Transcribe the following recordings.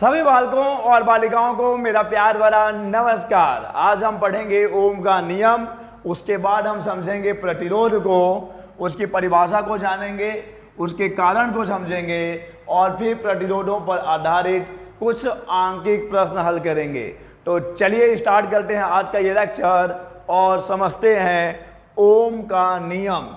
सभी बालकों और बालिकाओं को मेरा प्यार भरा नमस्कार। आज हम पढ़ेंगे ओम का नियम, उसके बाद हम समझेंगे प्रतिरोध को, उसकी परिभाषा को जानेंगे, उसके कारण को समझेंगे और फिर प्रतिरोधों पर आधारित कुछ आंकिक प्रश्न हल करेंगे। तो चलिए स्टार्ट करते हैं आज का ये लेक्चर और समझते हैं ओम का नियम।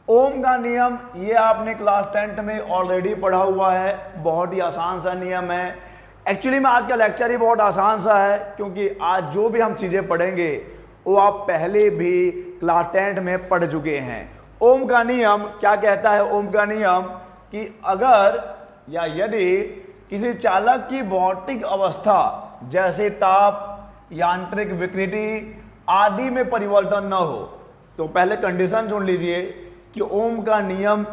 ओम का नियम ये आपने क्लास 10th में ऑलरेडी पढ़ा हुआ है, बहुत ही आसान सा नियम है। एक्चुअली में आज का लेक्चर ही बहुत आसान सा है, क्योंकि आज जो भी हम चीज़ें पढ़ेंगे वो आप पहले भी क्लास 10th में पढ़ चुके हैं। ओम का नियम क्या कहता है? ओम का नियम कि अगर या यदि किसी चालक की भौतिक अवस्था जैसे ताप, यांत्रिक विकृति आदि में परिवर्तन न हो, तो पहले कंडीशन सुन लीजिए कि ओम का नियम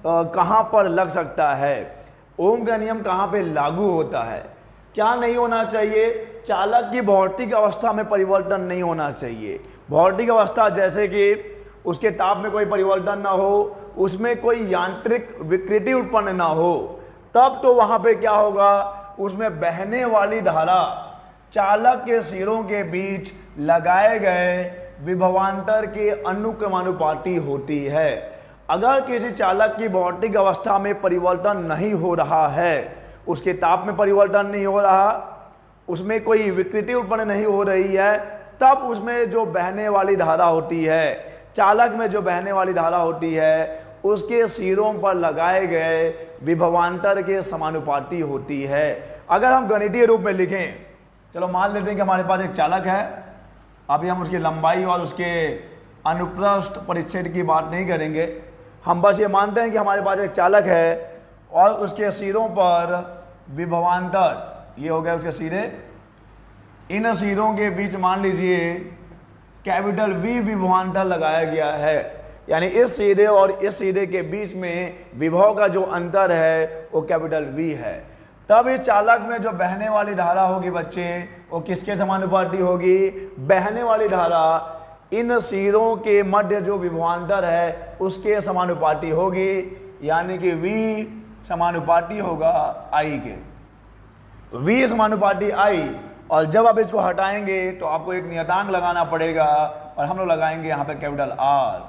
कहाँ पर लग सकता है, ओम का नियम कहाँ पे लागू होता है। क्या नहीं होना चाहिए? चालक की भौतिक अवस्था में परिवर्तन नहीं होना चाहिए। भौतिक अवस्था जैसे कि उसके ताप में कोई परिवर्तन ना हो, उसमें कोई यांत्रिक विकृति उत्पन्न ना हो, तब तो वहाँ पे क्या होगा, उसमें बहने वाली धारा चालक के सिरों के बीच लगाए गए विभवांतर के अनुक्रमानुपाती होती है। अगर किसी चालक की भौतिक अवस्था में परिवर्तन नहीं हो रहा है, उसके ताप में परिवर्तन नहीं हो रहा, उसमें कोई विकृति उत्पन्न नहीं हो रही है, तब उसमें जो बहने वाली धारा होती है, चालक में जो बहने वाली धारा होती है, उसके सिरों पर लगाए गए विभवांतर के समानुपाती होती है। अगर हम गणितीय रूप में लिखें, चलो मान लेते हैं कि हमारे पास एक चालक है। अभी हम उसकी लंबाई और उसके अनुप्रस्थ परिच्छेद की बात नहीं करेंगे, हम बस ये मानते हैं कि हमारे पास एक चालक है और उसके सिरों पर विभवांतर, ये हो गया उसके सिरे, इन सिरों के बीच मान लीजिए कैपिटल वी विभवांतर लगाया गया है। यानी इस सिरे और इस सिरे के बीच में विभव का जो अंतर है वो कैपिटल वी है। तब इस चालक में जो बहने वाली धारा होगी बच्चे, वो किसके समानुपाती होगी? बहने वाली धारा इन सिरों के मध्य जो विभवांतर है उसके समानुपाती होगी, यानी कि V समानुपाती होगा I के। V समानुपाती I, और जब आप इसको हटाएंगे तो आपको एक नियतांक लगाना पड़ेगा और हम लोग लगाएंगे यहाँ पे capital R।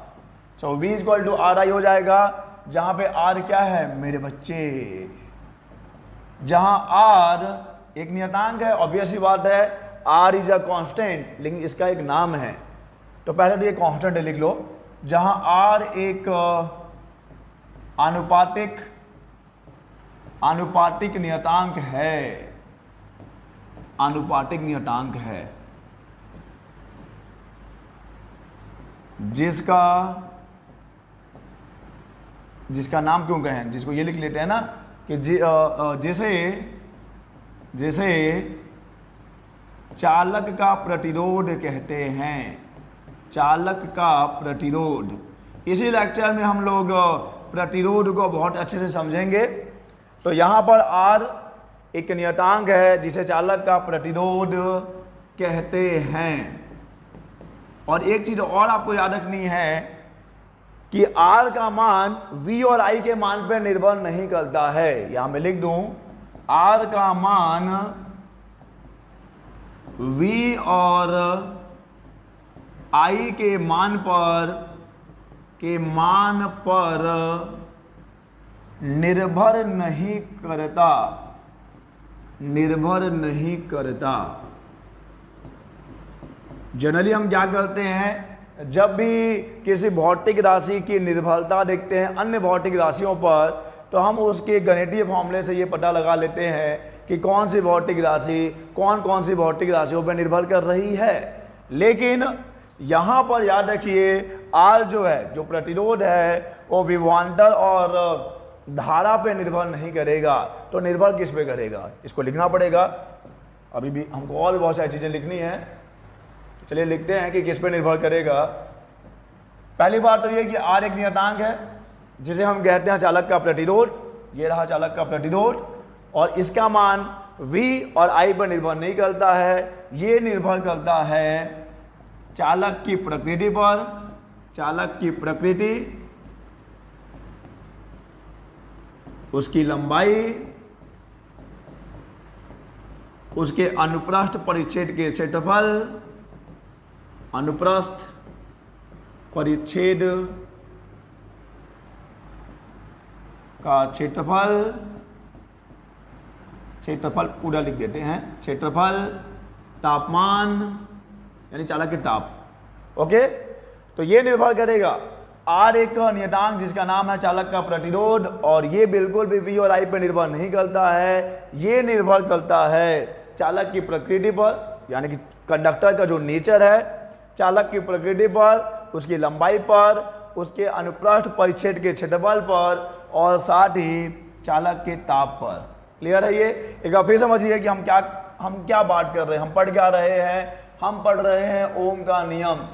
So V equal to RI हो जाएगा, जहाँ पे R क्या है मेरे बच्चे? जहाँ R एक नियतांक है, ऑब्वियस ही बात है, R इज अ कांस्टेंट, लेकिन इसका एक नाम है, तो पहले तो ये कांस्टेंट लिख लो। जहाँ R एक आनुपातिक नियतांक है, आनुपातिक नियतांक है, जिसका नाम क्यों कहें, जिसको ये लिख लेते हैं ना कि जिसे चालक का प्रतिरोध कहते हैं, चालक का प्रतिरोध। इसी लेक्चर में हम लोग प्रतिरोध को बहुत अच्छे से समझेंगे। तो यहाँ पर R एक नियतांक है जिसे चालक का प्रतिरोध कहते हैं। और एक चीज़ और आपको याद रखनी है कि R का मान V और I के मान पर निर्भर नहीं करता है। यहाँ मैं लिख दूँ, R का मान V और I के मान पर निर्भर नहीं करता, निर्भर नहीं करता। जनरली हम क्या करते हैं, जब भी किसी भौतिक राशि की निर्भरता देखते हैं अन्य भौतिक राशियों पर, तो हम उसके गणितीय फॉर्मूले से ये पता लगा लेते हैं कि कौन सी भौतिक राशि कौन सी भौतिक राशियों पर निर्भर कर रही है। लेकिन यहाँ पर याद रखिए, R जो है, जो प्रतिरोध है, वो विभवांतर और धारा पे निर्भर नहीं करेगा, तो निर्भर किस पे करेगा, इसको लिखना पड़ेगा। अभी भी हमको और बहुत सारी चीज़ें लिखनी है, तो चलिए लिखते हैं कि किस पे निर्भर करेगा। पहली बात तो ये कि R एक नियतांक है जिसे हम कहते हैं चालक का प्रतिरोध। ये रहा चालक का प्रतिरोध, और इसका मान V और I पर निर्भर नहीं करता है, ये निर्भर करता है चालक की प्रकृति पर, चालक की प्रकृति, उसकी लंबाई उसके अनुप्रस्थ परिच्छेद के क्षेत्रफल, अनुप्रस्थ परिच्छेद का क्षेत्रफल, क्षेत्रफल पूरा लिख देते हैं, क्षेत्रफल, तापमान यानी चालक के ताप। ओके, तो ये निर्भर करेगा आर एक नियतांक जिसका नाम है चालक का प्रतिरोध, और ये बिल्कुल भी V और I पर निर्भर नहीं करता है, ये निर्भर करता है चालक की प्रकृति पर, यानी कि कंडक्टर का जो नेचर है, चालक की प्रकृति पर, उसकी लंबाई पर, उसके अनुप्रस्थ परिच्छेद के क्षेत्रफल पर, और साथ ही चालक के ताप पर। क्लियर है ये? एक बार फिर समझिए कि हम क्या बात कर रहे हैं, हम पढ़ क्या रहे हैं। हम पढ़ रहे हैं ओम का नियम,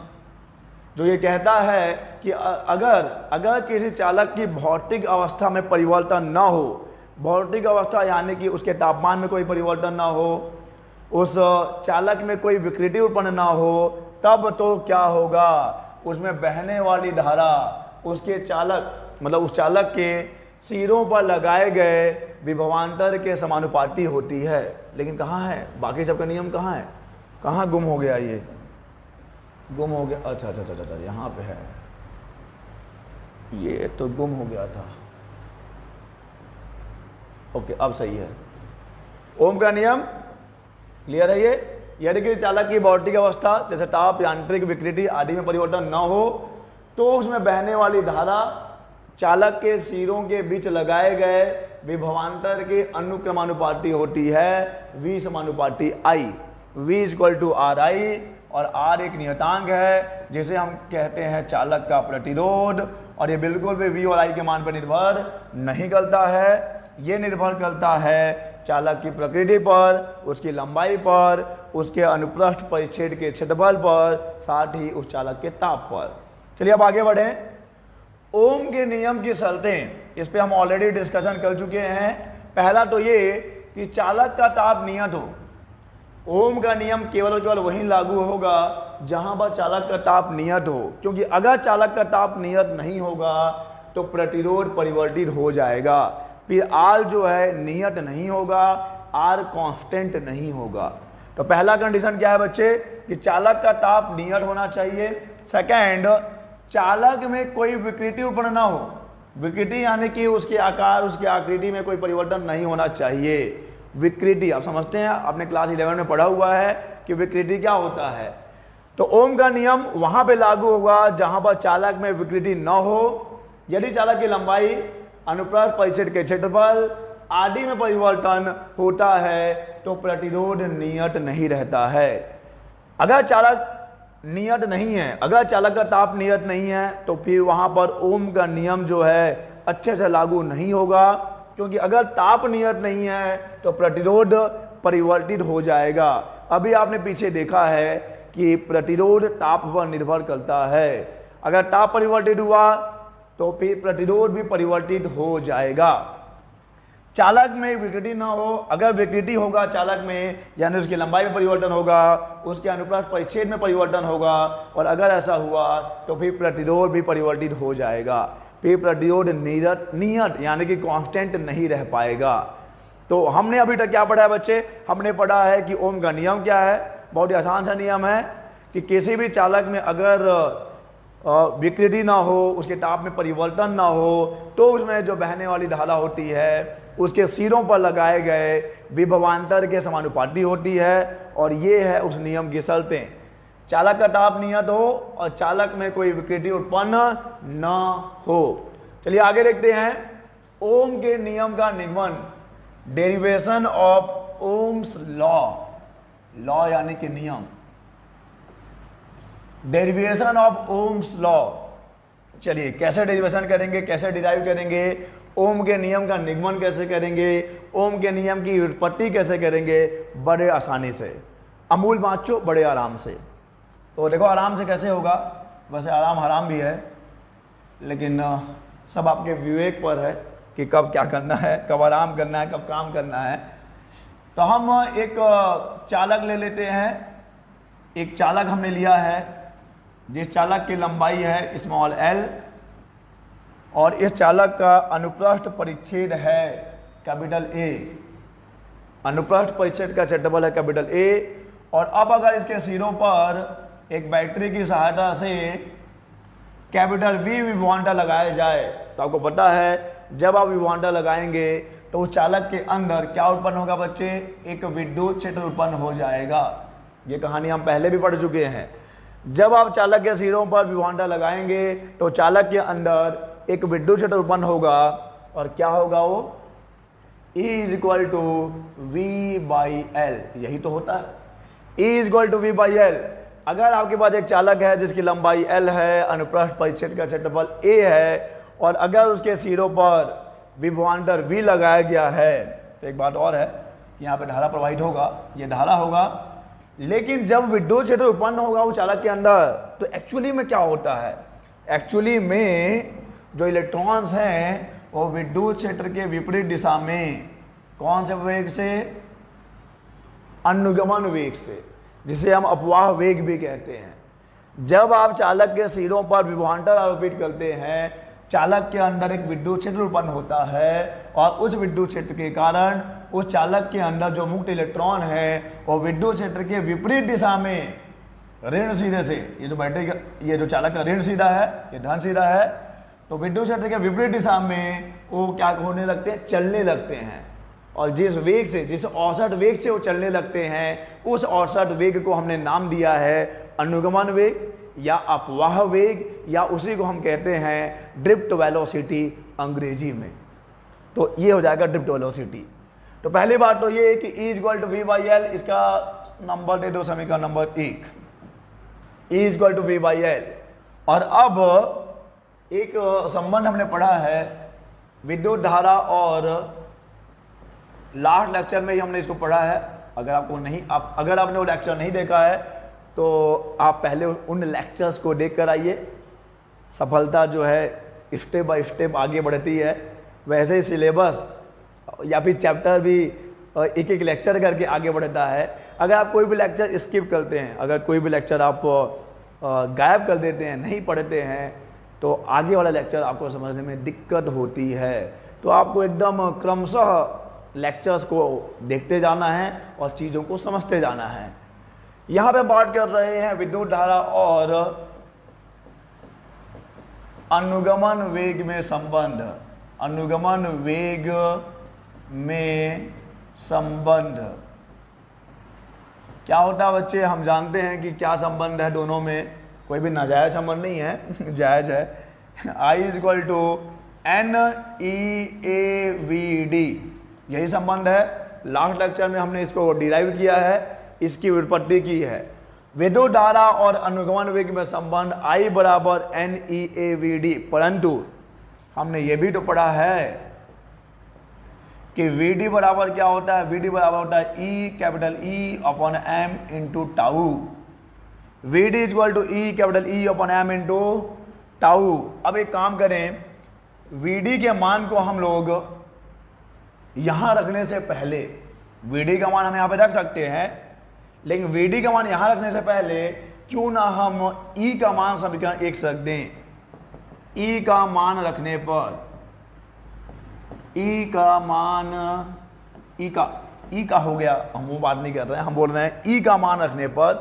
जो ये कहता है कि अगर किसी चालक की भौतिक अवस्था में परिवर्तन ना हो, भौतिक अवस्था यानी कि उसके तापमान में कोई परिवर्तन ना हो, उस चालक में कोई विकृति उत्पन्न ना हो, तब तो क्या होगा, उसमें बहने वाली धारा उसके चालक मतलब उस चालक के सिरों पर लगाए गए विभवांतर के समानुपाती होती है। लेकिन कहाँ है बाकी सबका नियम, कहाँ है, कहाँ गुम हो गया, ये गुम हो गया। अच्छा अच्छा अच्छा अच्छा, यहाँ पे है, ये तो गुम हो गया था। ओके, अब सही है। ओम का नियम क्लियर है ये? यदि कि चालक की भौतिक अवस्था जैसे ताप, यांत्रिक विकृति आदि में परिवर्तन न हो, तो उसमें बहने वाली धारा चालक के सिरों के बीच लगाए गए विभवांतर के अनुक्रमानुपाती होती है, V समानुपाती I। V equal to RI, और R एक नियतांक है जिसे हम कहते हैं चालक का प्रतिरोध, और ये बिल्कुल भी V और I के मान पर निर्भर नहीं करता है, ये निर्भर करता है चालक की प्रकृति पर, उसकी लंबाई पर, उसके अनुप्रस्थ परिच्छेद के क्षेत्रफल पर, साथ ही उस चालक के ताप पर। चलिए अब आगे बढ़ें। ओम के नियम की शर्तें, इस पे हम ऑलरेडी डिस्कशन कर चुके हैं। पहला तो ये कि चालक का ताप नियत हो। ओम का नियम केवल और केवल वहीं लागू होगा जहां पर चालक का ताप नियत हो, क्योंकि अगर चालक का ताप नियत नहीं होगा तो प्रतिरोध परिवर्तित हो जाएगा। फिर R जो है नियत नहीं होगा, R कांस्टेंट नहीं होगा। तो पहला कंडीशन क्या है बच्चे, कि चालक का ताप नियत होना चाहिए। सेकंड, चालक में कोई विकृति उत्पन्न ना हो। विकृति यानी कि उसके आकार, उसके आकृति में कोई परिवर्तन नहीं होना चाहिए। विकृति आप समझते हैं, आपने क्लास 11 में पढ़ा हुआ है कि विकृति क्या होता है। तो ओम का नियम वहां पे लागू होगा जहां पर चालक में विकृति न हो। यदि चालक की लंबाई, अनुप्रस्थ परिच्छेद के क्षेत्रफल आदि में परिवर्तन होता है तो प्रतिरोध नियत नहीं रहता है। अगर चालक नियत नहीं है, अगर चालक का ताप नियत नहीं है, तो फिर वहां पर ओम का नियम जो है अच्छे से लागू नहीं होगा, क्योंकि अगर ताप नियत नहीं है तो प्रतिरोध परिवर्तित हो जाएगा। अभी आपने पीछे देखा है कि प्रतिरोध ताप पर निर्भर करता है। अगर ताप परिवर्तित हुआ तो फिर प्रतिरोध भी परिवर्तित हो जाएगा। चालक में विकृति ना हो, अगर विकृति होगा चालक में, यानी उसकी लंबाई में परिवर्तन होगा, उसके अनुप्रस्थ परिच्छेद में परिवर्तन होगा, और अगर ऐसा हुआ तो फिर प्रतिरोध भी परिवर्तित हो जाएगा। फिर प्रतिरोध नियत यानी कि कांस्टेंट नहीं रह पाएगा। तो हमने अभी तक क्या पढ़ा है बच्चे, हमने पढ़ा है कि ओम का नियम क्या है। बहुत ही आसान सा नियम है कि किसी भी चालक में अगर विकृति ना हो, उसके ताप में परिवर्तन ना हो, तो उसमें जो बहने वाली धारा होती है उसके सिरों पर लगाए गए विभवांतर के समानुपाती होती है, और ये है उस नियम की शर्तें। चालक का ताप नियत हो और चालक में कोई विकृति उत्पन्न न हो। चलिए आगे देखते हैं ओम के नियम का निगमन, derivation of Ohm's law. Law यानी कि नियम, डेरिवेशन ऑफ ओम्स लॉ। चलिए कैसे डेरिवेशन करेंगे, कैसे डिराइव करेंगे, ओम के नियम का निगमन कैसे करेंगे, ओम के नियम की व्युत्पत्ति कैसे करेंगे, बड़े आसानी से, अमूल बाँचो बड़े आराम से। तो देखो आराम से कैसे होगा, वैसे आराम हराम भी है, लेकिन सब आपके विवेक पर है कि कब क्या करना है, कब आराम करना है, कब काम करना है। तो हम एक चालक ले लेते हैं। एक चालक हमने लिया है जिस चालक की लंबाई है स्मॉल l, और इस चालक का अनुप्रस्थ परिच्छेद है कैपिटल A, अनुप्रस्थ परिच्छेद का क्षेत्रफल है कैपिटल ए। और अब अगर इसके सिरों पर एक बैटरी की सहायता से कैपिटल वी विभवांतर लगाया जाए तो आपको पता है जब आप विभवांतर लगाएंगे तो उस चालक के अंदर क्या उत्पन्न होगा बच्चे, एक विद्युत क्षेत्र उत्पन्न हो जाएगा। ये कहानी हम पहले भी पढ़ चुके हैं। जब आप चालक के सिरों पर विभवांतर लगाएंगे तो चालक के अंदर एक विद्युत क्षेत्र उत्पन्न होगा और क्या होगा वो, E is equal to V by L, यही तो होता है, E is equal to V by L. अगर आपके पास एक चालक है जिसकी लंबाई L है, अनुप्रस्थ परिच्छेद का क्षेत्रफल A है और अगर उसके सिरों पर विभवांतर V लगाया गया है तो एक बात और है कि यहाँ पे धारा प्रवाहित होगा, ये धारा होगा। लेकिन जब विद्युत क्षेत्र उत्पन्न होगा वो चालक के अंदर तो एक्चुअली में क्या होता है, एक्चुअली में जो इलेक्ट्रॉन्स हैं वो विद्युत क्षेत्र के विपरीत दिशा में कौन से वेग से, अनुगमन वेग से, जिसे हम अपवाह वेग भी कहते हैं। जब आप चालक के सिरों पर विभवांतर आरोपित करते हैं चालक के अंदर एक विद्युत क्षेत्र उत्पन्न होता है और उस विद्युत क्षेत्र के कारण उस चालक के अंदर जो मुक्त इलेक्ट्रॉन है वो विद्युत क्षेत्र के विपरीत दिशा में ऋण सीधे से, ये जो बैटरी का, ये जो चालक का ऋण सीधा है, ये धन सीधा है, तो विद्युत क्षेत्र के विपरीत दिशा में वो क्या होने लगते हैं, चलने लगते हैं। और जिस वेग से, जिस औसत वेग से वो चलने लगते हैं उस औसत वेग को हमने नाम दिया है अनुगमन वेग या अपवाह वेग, या उसी को हम कहते हैं ड्रिफ्ट वेलोसिटी अंग्रेजी में। तो ये हो जाएगा ड्रिफ्ट वेलोसिटी। तो पहली बात तो ये है कि E equal to V by L, इसका नंबर दे दो समीकरण number 1, E equal to V by L. और अब एक संबंध हमने पढ़ा है विद्युत धारा और लास्ट लेक्चर में ही हमने इसको पढ़ा है। अगर आपको नहीं, अगर आपने वो लेक्चर नहीं देखा है तो आप पहले उन लेक्चर्स को देख कर आइए। सफलता जो है स्टेप बाय स्टेप आगे बढ़ती है, वैसे ही सिलेबस या फिर चैप्टर भी एक एक लेक्चर करके आगे बढ़ता है। अगर आप कोई भी लेक्चर स्किप करते हैं, अगर कोई भी लेक्चर आप गायब कर देते हैं, नहीं पढ़ते हैं, तो आगे वाला लेक्चर आपको समझने में दिक्कत होती है। तो आपको एकदम क्रमशः लेक्चर्स को देखते जाना है और चीज़ों को समझते जाना है। यहाँ पे बात कर रहे हैं विद्युत धारा और अनुगमन वेग में संबंध, अनुगमन वेग में संबंध क्या होता है बच्चे, हम जानते हैं कि क्या संबंध है दोनों में, कोई भी नाजायज संबंध नहीं है, जायज है। I is equal to NEAVD, यही संबंध है। लास्ट लेक्चर में हमने इसको डिराइव किया है, इसकी व्युत्पत्ति की है। विद्युत धारा और अनुगमन वेग में संबंध I बराबर NEAVD, परंतु हमने ये भी तो पढ़ा है कि VD बराबर क्या होता है, VD बराबर होता है E capital E upon M into tau. VD equal to E capital E upon M into tau. अब एक काम करें, VD के मान को हम लोग यहाँ रखने से पहले, VD का मान हम यहाँ पे रख सकते हैं, लेकिन VD का मान यहाँ रखने से पहले क्यों ना हम E का मान समीकरण 1 रख दें। E का मान रखने पर, E का मान, E का हो गया, हम वो बात नहीं कर रहे हैं, हम बोल रहे हैं E का मान रखने पर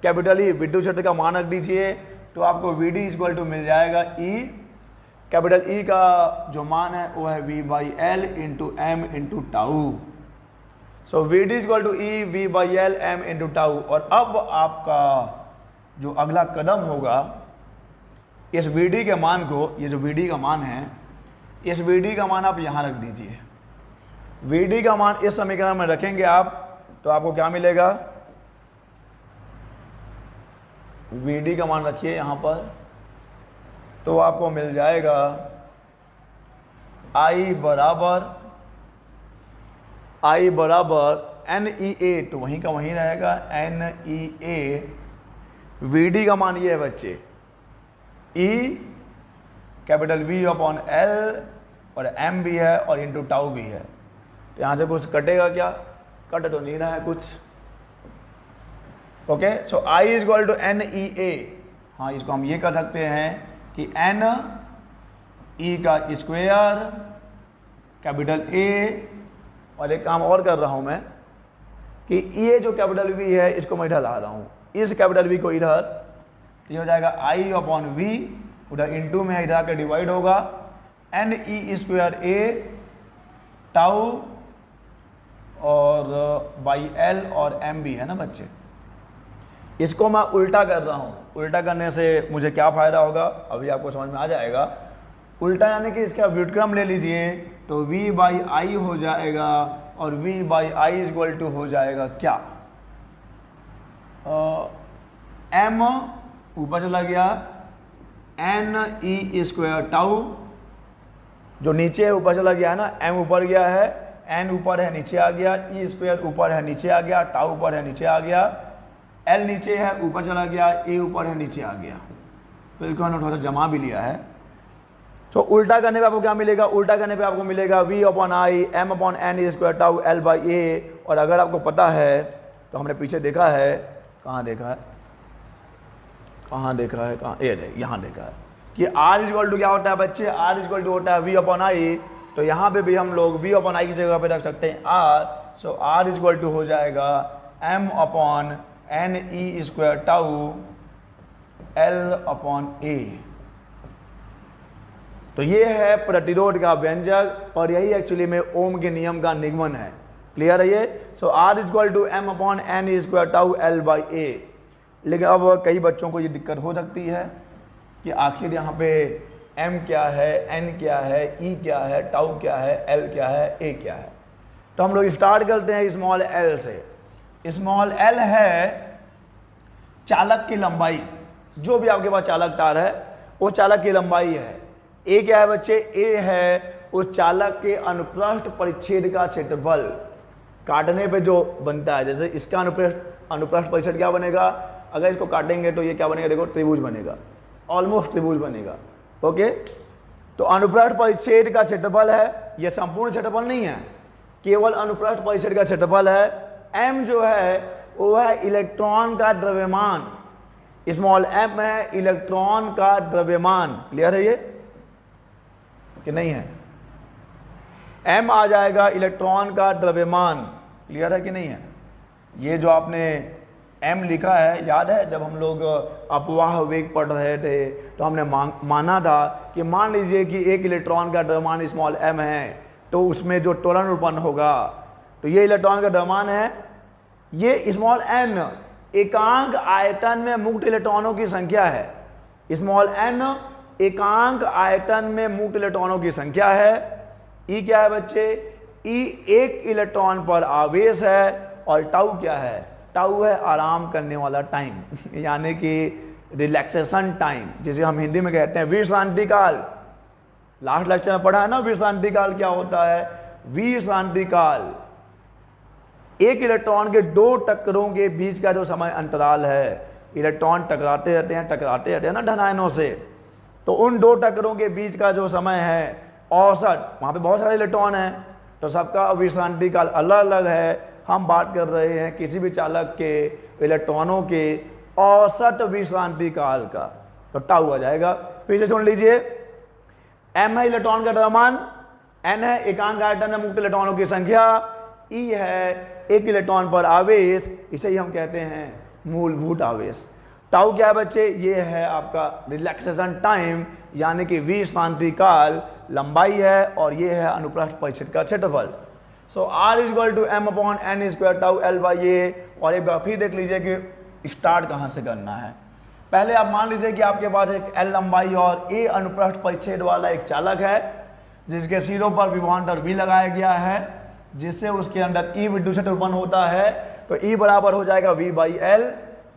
कैपिटल E विद्युत क्षेत्र का मान रख दीजिए तो आपको VD इक्वल टू मिल जाएगा E कैपिटल E का जो मान है वो है V by L into M into tau. So VD equal to E V by L M into tau. और अब आपका जो अगला कदम होगा, इस VD के मान को, ये जो VD का मान है, इस VD का मान आप यहाँ रख दीजिए। VD का मान इस समीकरण में रखेंगे आप तो आपको क्या मिलेगा, VD का मान रखिए यहाँ पर तो आपको मिल जाएगा I बराबर NEA, तो वहीं का वहीं रहेगा NEA। VD का मान ये है बच्चे, E capital V upon L और M भी है और इंटू टाउ भी है। तो यहाँ से कुछ कटेगा क्या, कट तो नहीं रहा है कुछ। Okay, so I is equal to NEA। हाँ, इसको हम ये कर सकते हैं कि N E का स्क्वायर कैपिटल A, और एक काम और कर रहा हूँ मैं, कि ये जो कैपिटल वी है इसको मैं इधर ला रहा हूँ, इस कैपिटल वी को इधर, ये हो जाएगा आई अपॉन वी, उधर इंटू में इधर आकर डिवाइड होगा, एन ई स्क्वायर ए टाउ और बाई एल और एम भी है ना बच्चे। इसको मैं उल्टा कर रहा हूँ, उल्टा करने से मुझे क्या फ़ायदा होगा अभी आपको समझ में आ जाएगा। उल्टा यानी कि इसका व्युत्क्रम ले लीजिए, तो v बाई आई हो जाएगा और v by I equal to हो जाएगा क्या, m ऊपर चला गया, एन ई स्क्वायर टाउ, जो नीचे है ऊपर चला गया है ना, m ऊपर गया है, n ऊपर है नीचे आ गया, ई स्क्वायर ऊपर है नीचे आ गया, टाउ ऊपर है नीचे आ गया, l नीचे है ऊपर चला गया, a ऊपर है नीचे आ गया। तो इसको हमने थोड़ा सा जमा भी लिया है। तो उल्टा करने पे आपको क्या मिलेगा, उल्टा करने पे आपको मिलेगा v upon I m upon N square tau l by A. और अगर आपको पता है तो हमने पीछे देखा है, कहाँ देखा है, कहाँ देखा है, कहाँ, ये यहाँ देखा है कि r इक्वल टू क्या होता है बच्चे, r इक्वल टू होता है v अपॉन आई। तो यहाँ पे भी हम लोग v अपॉन आई की जगह पे रख सकते हैं r। So r equal to हो जाएगा m upon N E square tau l upon A. तो ये है प्रतिरोध का व्यंजक और यही एक्चुअली में ओम के नियम का निगमन है। क्लियर है ये। So r equal to M upon N E square tau l by A. लेकिन अब कई बच्चों को ये दिक्कत हो सकती है कि आखिर यहाँ पे m क्या है, n क्या है, e क्या है, टाउ क्या है, l क्या है, a क्या है। तो हम लोग स्टार्ट करते हैं स्मॉल l से। स्मॉल l है चालक की लंबाई, जो भी आपके पास चालक तार है वो चालक की लंबाई है। a क्या है बच्चे, a है उस चालक के अनुप्रस्थ परिच्छेद का क्षेत्रफल, काटने पे जो बनता है। जैसे इसका अनुप्रस्थ परिच्छेद क्या बनेगा, अगर इसको काटेंगे तो ये क्या बनेगा, देखो त्रिभुज बनेगा, ऑलमोस्ट त्रिभुज बनेगा। ओके, तो अनुप्रस्थ परिच्छेद का क्षेत्रफल है, यह संपूर्ण क्षेत्रफल नहीं है, केवल अनुप्रस्थ परिच्छेद का क्षेत्रफल है। m जो है वो है इलेक्ट्रॉन का द्रव्यमान, स्मॉल m है इलेक्ट्रॉन का द्रव्यमान। क्लियर है ये कि नहीं है, m आ जाएगा इलेक्ट्रॉन का द्रव्यमान। क्लियर है कि नहीं है। ये जो आपने m लिखा है, याद है जब हम लोग अपवाह वेग पढ़ रहे थे तो हमने माना था कि मान लीजिए कि एक इलेक्ट्रॉन का द्रव्यमान स्मॉल m है, तो उसमें जो त्वरण उत्पन्न होगा, तो ये इलेक्ट्रॉन का द्रव्यमान है। ये स्मॉल n एकांक आयतन में मुक्त इलेक्ट्रॉनों की संख्या है। स्मॉल n एकांक आयतन में मुक्त इलेक्ट्रॉनों की संख्या है। ई क्या है बच्चे, ई एक इलेक्ट्रॉन पर आवेश है। और टाउ क्या है, टाउ है आराम करने वाला टाइम यानी कि रिलैक्सेशन टाइम, जिसे हम हिंदी में कहते हैं विश्रांति काल। लास्ट लेक्चर में पढ़ा है ना विश्रांति काल क्या होता है। विश्रांति काल एक इलेक्ट्रॉन के दो टक्करों के बीच का जो समय अंतराल है, इलेक्ट्रॉन टकराते रहते हैं ना धनायनों से, तो उन दो टक्करों के बीच का जो समय है औसत, वहाँ पे बहुत सारे इलेक्ट्रॉन हैं तो सबका विश्रांति काल अलग अलग है। हम बात कर रहे हैं किसी भी चालक के इलेक्ट्रॉनों के औसत विश्रांति काल का, तो टाउ आ जाएगा। फिर से सुन लीजिए, m है इलेक्ट्रॉन का द्रव्यमान, n है एकांक आयतन में मुक्त इलेक्ट्रॉनों की संख्या, E है एक इलेक्ट्रॉन पर आवेश, इसे ही हम कहते हैं मूलभूत आवेश। टाउ क्या है बच्चे, ये है आपका रिलैक्सेशन टाइम यानी कि विश्रांति काल, लंबाई है, और ये है अनुप्रस्थ परिच्छेद का क्षेत्रफल। So r equal to M upon N square tau l by A. और एक बार फिर देख लीजिए कि स्टार्ट कहाँ से करना है। पहले आप मान लीजिए कि आपके पास एक l लंबाई और a अनुप्रस्थ परिच्छेद वाला एक चालक है, जिसके सिरों पर विभवांतर v लगाया गया है, जिससे उसके अंदर E विद्युत क्षेत्र उत्पन्न होता है। तो E बराबर हो जाएगा v बाई एल,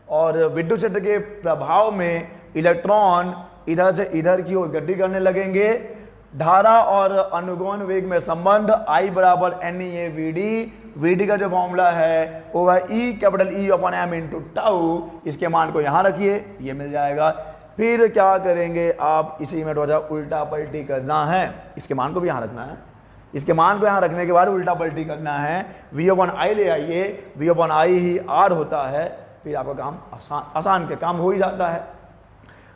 और विद्युत क्षेत्र के प्रभाव में इलेक्ट्रॉन इधर से इधर की ओर गति करने लगेंगे। धारा और अनुगमन वेग में संबंध I बराबर NeA/VD। VD का जो फॉर्मूला है वो है E capital E upon M into tau. इसके मान को यहाँ रखिए, ये मिल जाएगा। फिर क्या करेंगे आप, इसी में थोड़ा उल्टा पलटी करना है, इसके मान को भी यहाँ रखना है। इसके मान को यहाँ रखने के बाद उल्टा पलटी करना है। V अपॉन आई ले आइए, V अपॉन आई ही R होता है, फिर आपका काम आसान के काम हो ही जाता है।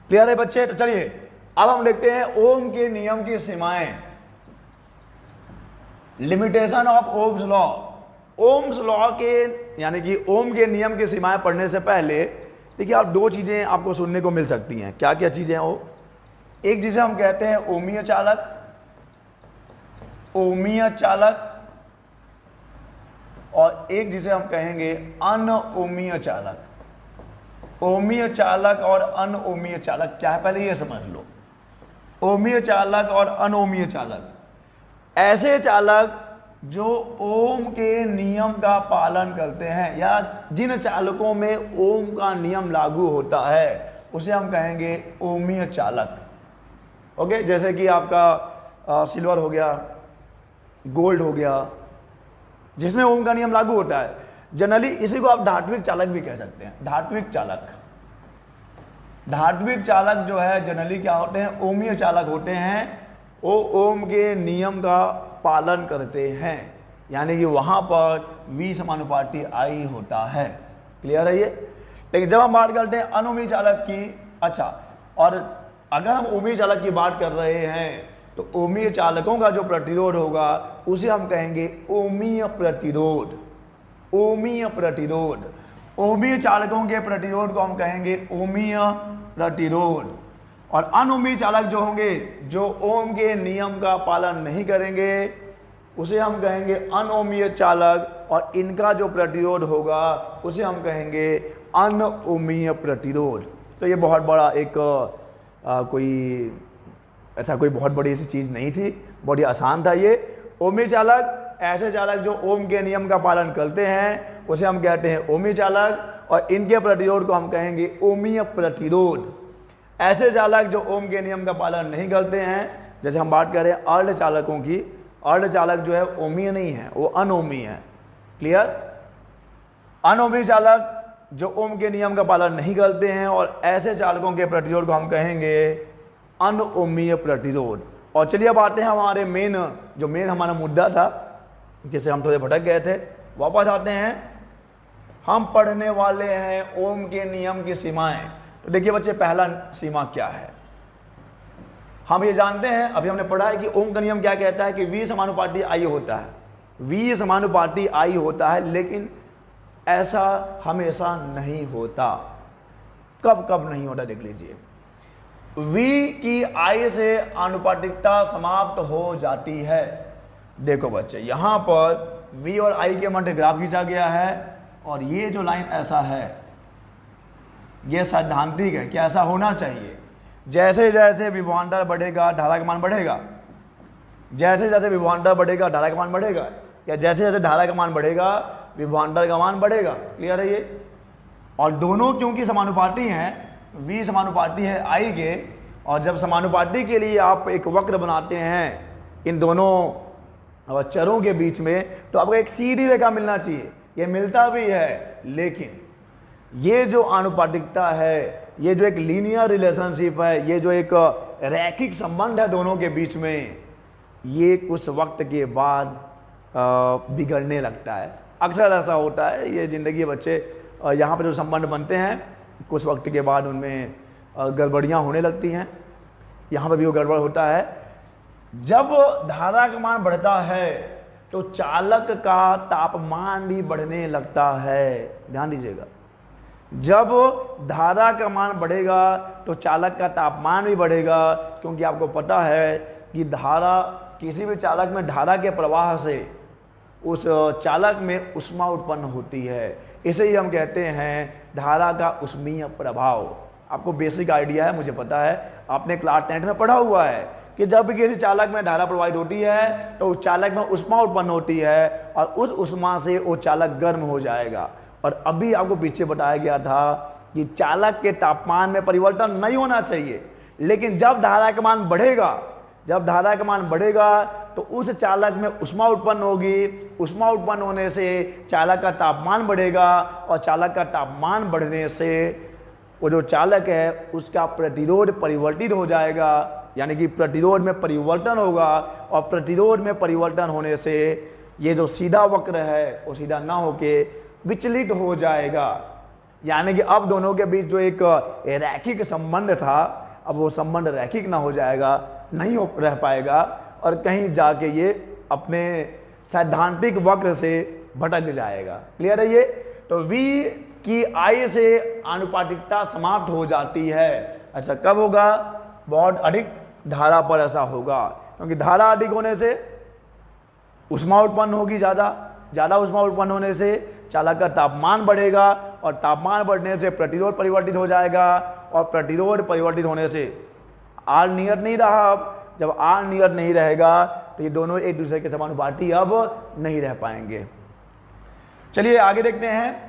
क्लियर है बच्चे। तो चलिए अब हम देखते हैं ओम के नियम की सीमाएं, limitation of Ohm's law. Ohm's law के यानी कि ओम के नियम की सीमाएं पढ़ने से पहले देखिए आप दो चीज़ें आपको सुनने को मिल सकती हैं। क्या क्या चीज़ें हैं वो? एक जिसे हम कहते हैं ओमीय चालक, ओमीय चालक, और एक जिसे हम कहेंगे अनओमीय चालक। ओमीय चालक और अनओमीय चालक क्या है पहले ये समझ लो। ओमीय चालक और अनओमीय चालक ऐसे चालक जो ओम के नियम का पालन करते हैं या जिन चालकों में ओम का नियम लागू होता है उसे हम कहेंगे ओमीय चालक। ओके, जैसे कि आपका सिल्वर हो गया, गोल्ड हो गया, जिसमें ओम का नियम लागू होता है। जनरली इसी को आप धात्विक चालक भी कह सकते हैं। धात्विक चालक, धात्विक चालक जो है जनरली क्या होते हैं? ओमीय चालक होते हैं। वो ओम के नियम का पालन करते हैं, यानी कि वहां पर V समानुपाती I होता है। क्लियर है ये? लेकिन जब हम बात करते हैं अनोमीय चालक की, अच्छा, और अगर हम ओमीय चालक की बात कर रहे हैं तो ओमीय चालकों का जो प्रतिरोध होगा उसे हम कहेंगे ओमीय प्रतिरोध। ओमीय प्रतिरोध, ओमीय चालकों के प्रतिरोध को हम कहेंगे ओमीय प्रतिरोध। और अनओमीय चालक जो होंगे, जो ओम के नियम का पालन नहीं करेंगे, उसे हम कहेंगे अनओमीय चालक, और इनका जो प्रतिरोध होगा उसे हम कहेंगे अनओमीय प्रतिरोध। तो ये बहुत बड़ा एक कोई बहुत बड़ी ऐसी चीज़ नहीं थी, बहुत ही आसान था ये। ओमीय चालक ऐसे चालक जो ओम के नियम का पालन करते हैं उसे हम कहते हैं ओमीय चालक, और इनके प्रतिरोध को हम कहेंगे ओमीय प्रतिरोध। ऐसे चालक जो ओम के नियम का पालन नहीं करते हैं, जैसे हम बात करें अर्ध चालकों की, अर्ध चालक जो है ओमीय नहीं है, वो अनओमीय है। क्लियर? अनओमीय चालक जो ओम के नियम का पालन नहीं करते हैं, और ऐसे चालकों के प्रतिरोध को हम कहेंगे अनओमीय प्रतिरोध। और चलिए अब आते हैं हमारे मेन हमारा मुद्दा था, जिसे हम थोड़े भटक गए थे। वापस आते हैं, हम पढ़ने वाले हैं ओम के नियम की सीमाएं। तो देखिए बच्चे, पहला सीमा क्या है? हम ये जानते हैं, अभी हमने पढ़ा है कि ओम का नियम क्या कहता है कि V समानुपाती I होता है। V समानुपाती I होता है, लेकिन ऐसा हमेशा नहीं होता। कब कब नहीं होता देख लीजिए। V की I से आनुपातिकता समाप्त हो जाती है। देखो बच्चे, यहां पर V और I के मध्य ग्राफ खींचा गया है, और ये जो लाइन ऐसा है ये सैद्धांतिक है कि ऐसा होना चाहिए। जैसे जैसे विभवांतर बढ़ेगा धारा का मान बढ़ेगा, जैसे जैसे विभवांतर बढ़ेगा धारा का मान बढ़ेगा, या जैसे जैसे धारा का मान बढ़ेगा विभवांतर का मान बढ़ेगा। क्लियर है ये? और दोनों क्योंकि समानुपाती हैं, V समानुपाती है I के, और जब समानुपाती के लिए आप एक वक्र बनाते हैं इन दोनों चरों के बीच में, तो आपको एक सीधी रेखा मिलना चाहिए। ये मिलता भी है, लेकिन ये जो आनुपातिकता है, ये जो एक लीनियर रिलेशनशिप है, ये जो एक रैखिक संबंध है दोनों के बीच में, ये कुछ वक्त के बाद बिगड़ने लगता है। अक्सर ऐसा होता है, ये ज़िंदगी बच्चे यहाँ पर जो संबंध बनते हैं कुछ वक्त के बाद उनमें गड़बड़ियाँ होने लगती हैं। यहाँ पर भी वो गड़बड़ होता है। जब धारा का मान बढ़ता है तो चालक का तापमान भी बढ़ने लगता है। ध्यान दीजिएगा, जब धारा का मान बढ़ेगा तो चालक का तापमान भी बढ़ेगा, क्योंकि आपको पता है कि धारा, किसी भी चालक में धारा के प्रवाह से उस चालक में ऊष्मा उत्पन्न होती है। इसे ही हम कहते हैं धारा का ऊष्मीय प्रभाव। आपको बेसिक आइडिया है, मुझे पता है, आपने क्लास 10 में पढ़ा हुआ है कि जब भी किसी चालक में धारा प्रवाहित होती है तो उस चालक में ऊष्मा उत्पन्न होती है, और उस ऊष्मा से वो चालक गर्म हो जाएगा। और अभी आपको पीछे बताया गया था कि चालक के तापमान में परिवर्तन नहीं होना चाहिए, लेकिन जब धारा का मान बढ़ेगा, जब धारा का मान बढ़ेगा तो उस चालक में ऊष्मा उत्पन्न होगी। ऊष्मा उत्पन्न होने से चालक का तापमान बढ़ेगा, और चालक का तापमान बढ़ने से वो जो चालक है उसका प्रतिरोध परिवर्तित हो जाएगा, यानी कि प्रतिरोध में परिवर्तन होगा, और प्रतिरोध में परिवर्तन होने से ये जो सीधा वक्र है वो सीधा ना होके विचलित हो जाएगा। यानी कि अब दोनों के बीच जो एक रैखिक संबंध था, अब वो संबंध रैखिक ना हो जाएगा, नहीं रह पाएगा, और कहीं जाके ये अपने सैद्धांतिक वक्र से भटक जाएगा। क्लियर है ये? तो V की I से आनुपातिकता समाप्त हो जाती है। अच्छा, कब होगा? बहुत अधिक धारा पर ऐसा होगा, क्योंकि धारा अधिक होने से ऊष्मा उत्पन्न होगी, ज़्यादा ऊष्मा उत्पन्न होने से चालक का तापमान बढ़ेगा, और तापमान बढ़ने से प्रतिरोध परिवर्तित हो जाएगा, और प्रतिरोध परिवर्तित होने से R नियत नहीं रहा। अब जब R नियत नहीं रहेगा तो ये दोनों एक दूसरे के समानुपाती अब नहीं रह पाएंगे। चलिए आगे देखते हैं।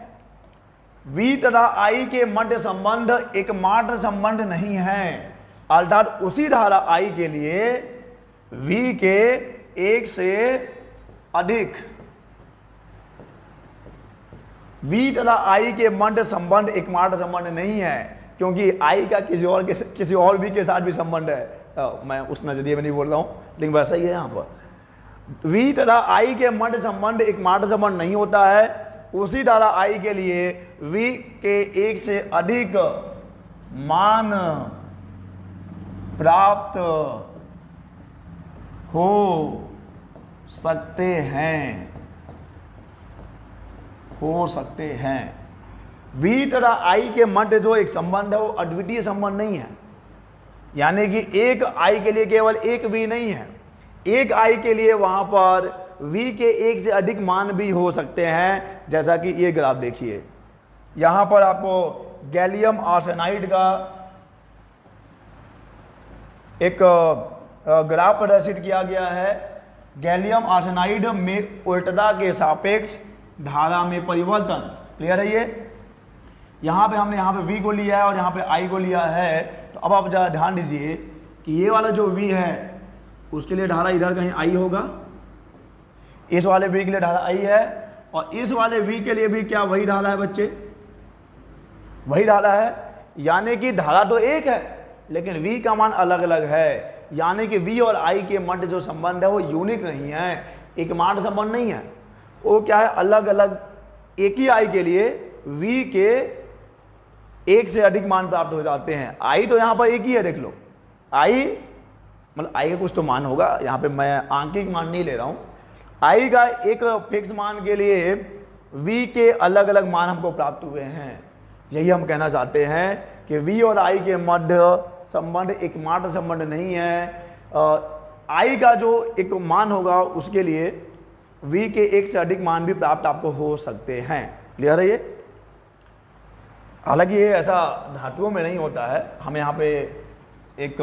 V तथा I के मध्य संबंध एकमात्र संबंध नहीं है, अर्थात उसी धारा I के लिए V के एक से अधिक V तथा I के मध्य संबंध एकमात्र संबंध नहीं है, क्योंकि I का किसी और V के साथ भी संबंध है। मैं उस नजरिए में नहीं बोल रहा हूं, लेकिन वैसा ही है यहाँ पर। V तथा I के मध्य संबंध एकमात्र संबंध नहीं होता है, उसी धारा I के लिए V के एक से अधिक मान प्राप्त हो सकते हैं। V तथा I के मध्य जो एक संबंध है वो अद्वितीय संबंध नहीं है, यानी कि एक I के लिए केवल एक V नहीं है, एक I के लिए वहां पर V के एक से अधिक मान भी हो सकते हैं। जैसा कि ये ग्राफ देखिए, यहां पर आपको गैलियम आर्सेनाइड का एक ग्राफ प्रदर्शित किया गया है। गैलियम आर्सेनाइड में उल्टता के सापेक्ष धारा में परिवर्तन। क्लियर है ये? यहाँ पे हमने यहाँ पे V को लिया है और यहाँ पे I को लिया है। तो अब आप जरा ध्यान दीजिए कि ये वाला जो V है उसके लिए धारा इधर कहीं I होगा, इस वाले V के लिए धारा I है, और इस वाले V के लिए भी क्या वही धारा है बच्चे? वही धारा है, यानी कि धारा तो एक है लेकिन V का मान अलग अलग है। यानी कि V और I के मध्य जो संबंध है वो यूनिक नहीं है, एकमात्र संबंध नहीं है। वो क्या है? अलग अलग एक ही I के लिए V के एक से अधिक मान प्राप्त हो जाते हैं। I तो यहाँ पर एक ही है, देख लो। I मतलब I का कुछ तो मान होगा, यहाँ पे मैं आंकिक मान नहीं ले रहा हूँ। I का एक फिक्स मान के लिए V के अलग अलग मान हमको प्राप्त हुए हैं। यही हम कहना चाहते हैं कि V और I के मध्य संबंध एकमात्र संबंध नहीं है। I का जो एक मान होगा उसके लिए V के एक से अधिक मान भी प्राप्त आपको हो सकते हैं। क्लियर है ये? हालांकि ये ऐसा धातुओं में नहीं होता है, हम यहाँ पे एक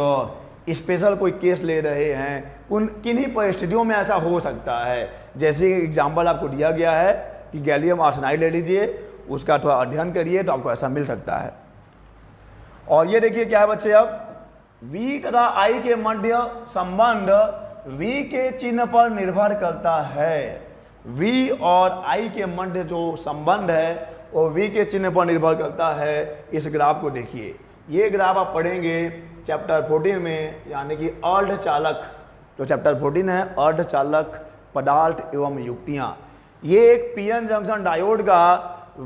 स्पेशल कोई केस ले रहे हैं, उन किन्हीं परिस्थितियों में ऐसा हो सकता है। जैसे एग्जाम्पल आपको दिया गया है कि गैलियम आर्सेनाइड ले लीजिए, उसका थोड़ा अध्ययन करिए तो आपको ऐसा मिल सकता है। और ये देखिए क्या है बच्चे, अब V तथा I के मध्य संबंध V के चिन्ह पर निर्भर करता है। V और I के मध्य जो संबंध है वो V के चिन्ह पर निर्भर करता है। इस ग्राफ को देखिए, ये ग्राफ आप पढ़ेंगे चैप्टर 14 में, यानी कि अर्धचालक, जो चैप्टर 14 है अर्धचालक पदार्थ एवं युक्तियां। ये एक पीएन जंक्शन डायोड का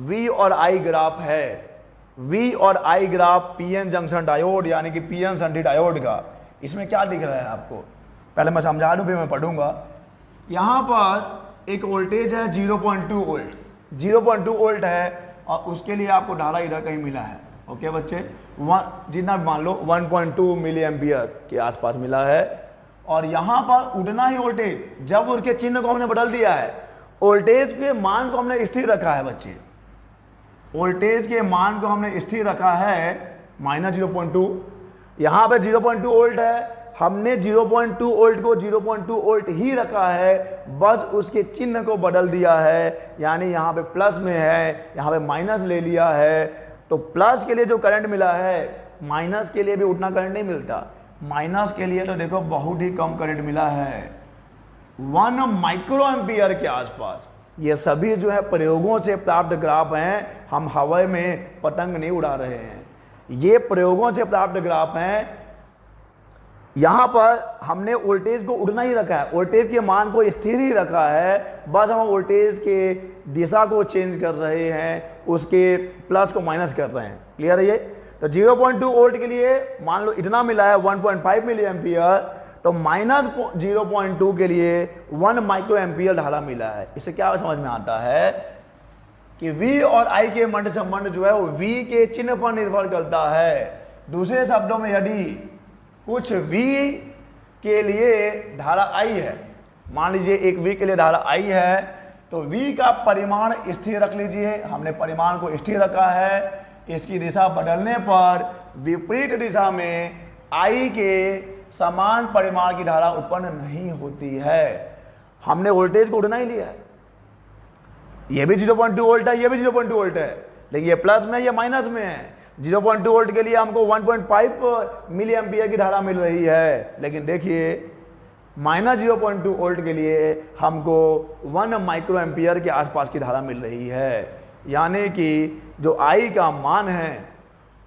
V और I ग्राफ है। V और I graph PN junction diode यानी कि पीएन संधि डायोड का। इसमें क्या दिख रहा है आपको? पहले मैं समझा दूं फिर मैं पढ़ूंगा। यहाँ पर एक वोल्टेज है 0.2 वोल्ट, 0.2 वोल्ट है, और उसके लिए आपको धारा इधर कहीं मिला है। ओके बच्चे, जितना मान लो 1.2 मिली एम्पियर के आसपास मिला है। और यहाँ पर उतना ही वोल्टेज, जब उसके चिन्ह को हमने बदल दिया है, वोल्टेज के मान को हमने स्थिर रखा है बच्चे, वोल्टेज के मान को हमने स्थिर रखा है -0.2। यहाँ पे 0.2 वोल्ट है, हमने 0.2 वोल्ट को 0.2 वोल्ट ही रखा है, बस उसके चिन्ह को बदल दिया है। यानी यहाँ पे प्लस में है, यहाँ पे माइनस ले लिया है। तो प्लस के लिए जो करंट मिला है, माइनस के लिए भी उतना करंट नहीं मिलता। माइनस के लिए तो देखो बहुत ही कम करंट मिला है, 1 माइक्रो एम्पियर के आसपास। ये सभी जो है प्रयोगों से प्राप्त ग्राफ हैं, हम हवा में पतंग नहीं उड़ा रहे हैं, ये प्रयोगों से प्राप्त ग्राफ हैं। यहाँ पर हमने वोल्टेज को उड़ना ही रखा है, वोल्टेज के मान को स्थिर ही रखा है, बस हम वोल्टेज के दिशा को चेंज कर रहे हैं, उसके प्लस को माइनस कर रहे हैं। क्लियर है ये? तो 0.2 वोल्ट के लिए मान लो इतना मिला है 1.5 मिली एम्पियर, तो -0.2 के लिए 1 माइक्रो एम्पियर धारा मिला है। इससे क्या समझ में आता है कि V और I के मध्य संबंध जो है वो V के चिन्ह पर निर्भर करता है। दूसरे शब्दों में यदि कुछ V के लिए धारा I है, मान लीजिए एक V के लिए धारा I है, तो V का परिमाण स्थिर रख लीजिए। हमने परिमाण को स्थिर रखा है। इसकी दिशा बदलने पर विपरीत दिशा में I के समान परिमाण की धारा उत्पन्न नहीं होती है। हमने वोल्टेज को उठना ही लिया है। ये भी 0.2 वोल्ट है, ये भी 0.2 वोल्ट है, लेकिन ये प्लस में या माइनस में है। 0.2 वोल्ट के लिए हमको 1.5 मिली एम्पियर की धारा मिल रही है, लेकिन देखिए -0.2 वोल्ट के लिए हमको 1 माइक्रो एम्पियर के आसपास की धारा मिल रही है। यानी कि जो I का मान है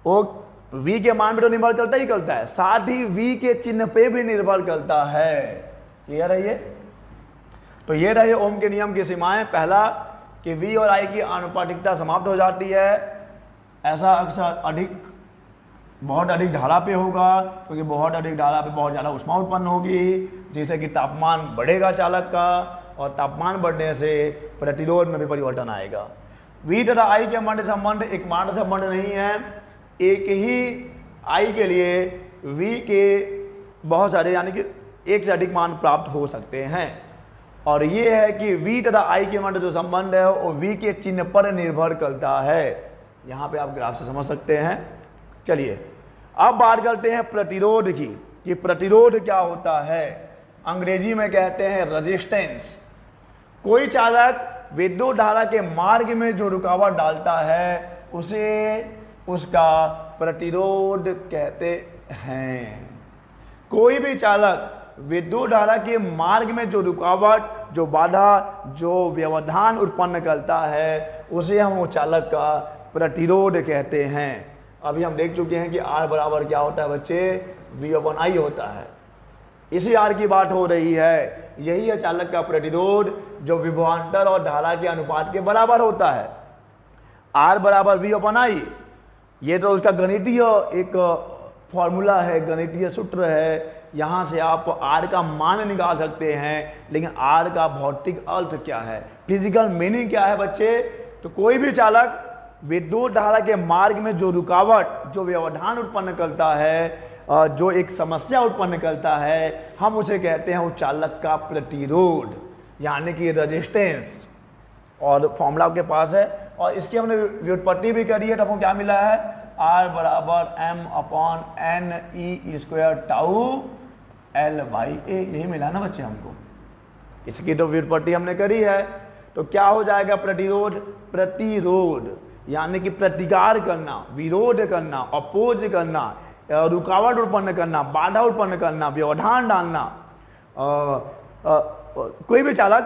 वो V के मान पे तो निर्भर करता ही करता है, साथ ही V के चिन्ह पे भी निर्भर करता है। क्लियर है ये? तो ये रहे ओम के नियम की सीमाएं। पहला कि V और I की आनुपातिकता समाप्त हो जाती है। ऐसा अक्सर बहुत अधिक धारा पे होगा, क्योंकि बहुत अधिक धारा पे बहुत ज़्यादा ऊष्मा उत्पन्न होगी, जिससे कि तापमान बढ़ेगा चालक का, और तापमान बढ़ने से प्रतिरोध में भी परिवर्तन आएगा। V तथा I के मध्य संबंध एकमात्र संबंध नहीं है। एक ही I के लिए V के बहुत सारे यानी कि एक से अधिक मान प्राप्त हो सकते हैं, और ये है कि V तथा I के मध्य जो संबंध है वो V के चिन्ह पर निर्भर करता है। यहाँ पे आप ग्राफ से समझ सकते हैं। चलिए अब बात करते हैं प्रतिरोध की, कि प्रतिरोध क्या होता है। अंग्रेजी में कहते हैं रेजिस्टेंस। कोई चालक विद्युत धारा के मार्ग में जो रुकावट डालता है उसे उसका प्रतिरोध कहते हैं। कोई भी चालक विद्युत धारा के मार्ग में जो रुकावट, जो बाधा, जो व्यवधान उत्पन्न करता है उसे हम वो चालक का प्रतिरोध कहते हैं। अभी हम देख चुके हैं कि R बराबर क्या होता है बच्चे, V/I होता है। इसी R की बात हो रही है। यही है चालक का प्रतिरोध, जो विभवांतर और धारा के अनुपात के बराबर होता है। R बराबर V/I, ये तो उसका गणितीय एक फॉर्मूला है, गणितीय सूत्र है। यहाँ से आप R का मान निकाल सकते हैं, लेकिन R का भौतिक अर्थ क्या है, फिजिकल मीनिंग क्या है बच्चे। तो कोई भी चालक विद्युत धारा के मार्ग में जो रुकावट, जो व्यवधान उत्पन्न करता है, जो एक समस्या उत्पन्न करता है, हम उसे कहते हैं उस चालक का प्रतिरोध, यानी कि रेजिस्टेंस। और फॉर्मूला आपके पास है, और इसकी हमने व्युत्पत्ति भी करी है। तो हमको क्या मिला है, R बराबर m/n/e² टाउ L/A, यही मिला ना बच्चे हमको। इसकी तो व्युत्पत्ति हमने करी है। तो क्या हो जाएगा प्रतिरोध, प्रतिरोध यानी कि प्रतिकार करना, विरोध करना, अपोज करना, रुकावट उत्पन्न करना, बाधा उत्पन्न करना, व्यवधान डालना। कोई भी चालक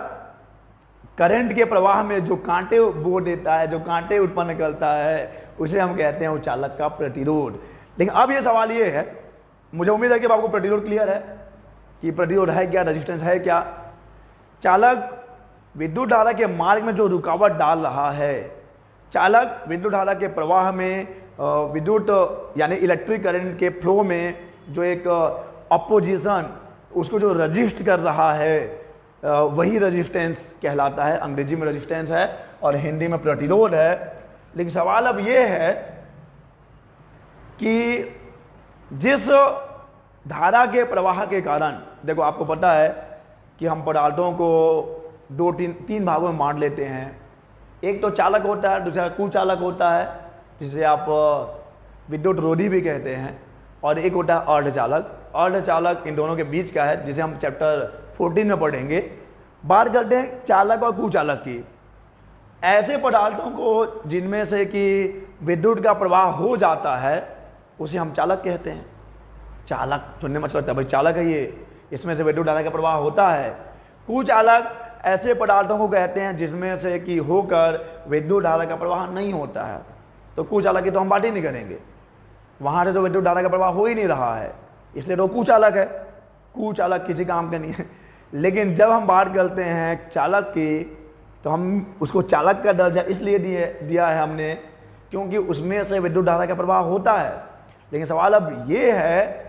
करंट के प्रवाह में जो कांटे बो देता है, जो कांटे उत्पन्न करता है, उसे हम कहते हैं वो चालक का प्रतिरोध। लेकिन अब ये सवाल ये है, मुझे उम्मीद है कि आपको प्रतिरोध क्लियर है कि प्रतिरोध है क्या, रेजिस्टेंस है क्या। चालक विद्युत धारा के मार्ग में जो रुकावट डाल रहा है, चालक विद्युत धारा के प्रवाह में, विद्युत यानी इलेक्ट्रिक करंट के फ्लो में जो एक अपोजिशन, उसको जो रजिस्ट कर रहा है, वही रेजिस्टेंस कहलाता है। अंग्रेजी में रेजिस्टेंस है और हिंदी में प्रतिरोध है। लेकिन सवाल अब ये है कि जिस धारा के प्रवाह के कारण, देखो आपको पता है कि हम पदार्थों को तीन भागों में बांट लेते हैं। एक तो चालक होता है, दूसरा कुचालक होता है, जिसे आप विद्युत रोधी भी कहते हैं, और एक होता है अर्धचालक। अर्धचालक इन दोनों के बीच का है, जिसे हम चैप्टर 14 में पढ़ेंगे। बात करते हैं चालक और कुचालक की। ऐसे पदार्थों को जिनमें से कि विद्युत का प्रवाह हो जाता है उसे हम चालक कहते हैं। चालक सुनने में अच्छा लगता है, भाई चालक है ये, इसमें से विद्युत धारा का प्रवाह होता है। कुचालक ऐसे पदार्थों को कहते हैं जिसमें से कि होकर विद्युत धारा का प्रवाह नहीं होता है। तो कुचालक की तो हम बात ही नहीं करेंगे, वहाँ से तो विद्युत धारा का प्रवाह हो ही नहीं रहा है, इसलिए तो कुचालक है। कुचालक किसी काम का नहीं है। लेकिन जब हम बात करते हैं चालक की, तो हम उसको चालक का दर्जा इसलिए दिया है हमने क्योंकि उसमें से विद्युत धारा का प्रवाह होता है। लेकिन सवाल अब ये है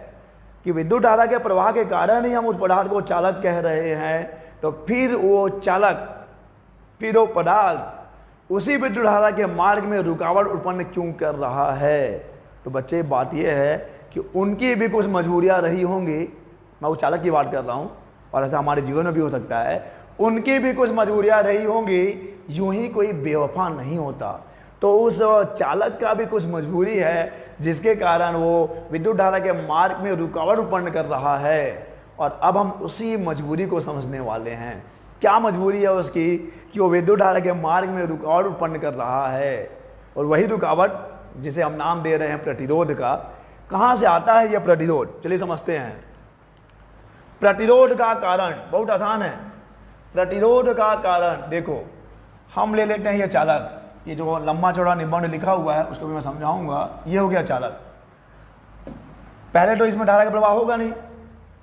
कि विद्युत धारा के प्रवाह के कारण ही हम उस पदार्थ को चालक कह रहे हैं, तो फिर वो चालक, फिर वो पदार्थ उसी विद्युत धारा के मार्ग में रुकावट उत्पन्न क्यों कर रहा है? तो बच्चे बात यह है कि उनकी भी कुछ मजबूरियां रही होंगी, मैं उस चालक की बात कर रहा हूँ और ऐसा हमारे जीवन में भी हो सकता है, उनकी भी कुछ मजबूरियां रही होंगी, यूं ही कोई बेवफा नहीं होता। तो उस चालक का भी कुछ मजबूरी है जिसके कारण वो विद्युत धारा के मार्ग में रुकावट उत्पन्न कर रहा है। और अब हम उसी मजबूरी को समझने वाले हैं। क्या मजबूरी है उसकी कि वो विद्युत धारा के मार्ग में रुकावट उत्पन्न कर रहा है, और वही रुकावट जिसे हम नाम दे रहे हैं प्रतिरोध का। कहाँ से आता है यह प्रतिरोध? चलिए समझते हैं। प्रतिरोध का कारण बहुत आसान है। प्रतिरोध का कारण देखो, हम ले लेते हैं ये चालक, ये जो लंबा चौड़ा निबंध लिखा हुआ है उसको भी मैं समझाऊंगा। ये हो गया चालक। पहले तो इसमें धारा का प्रवाह होगा नहीं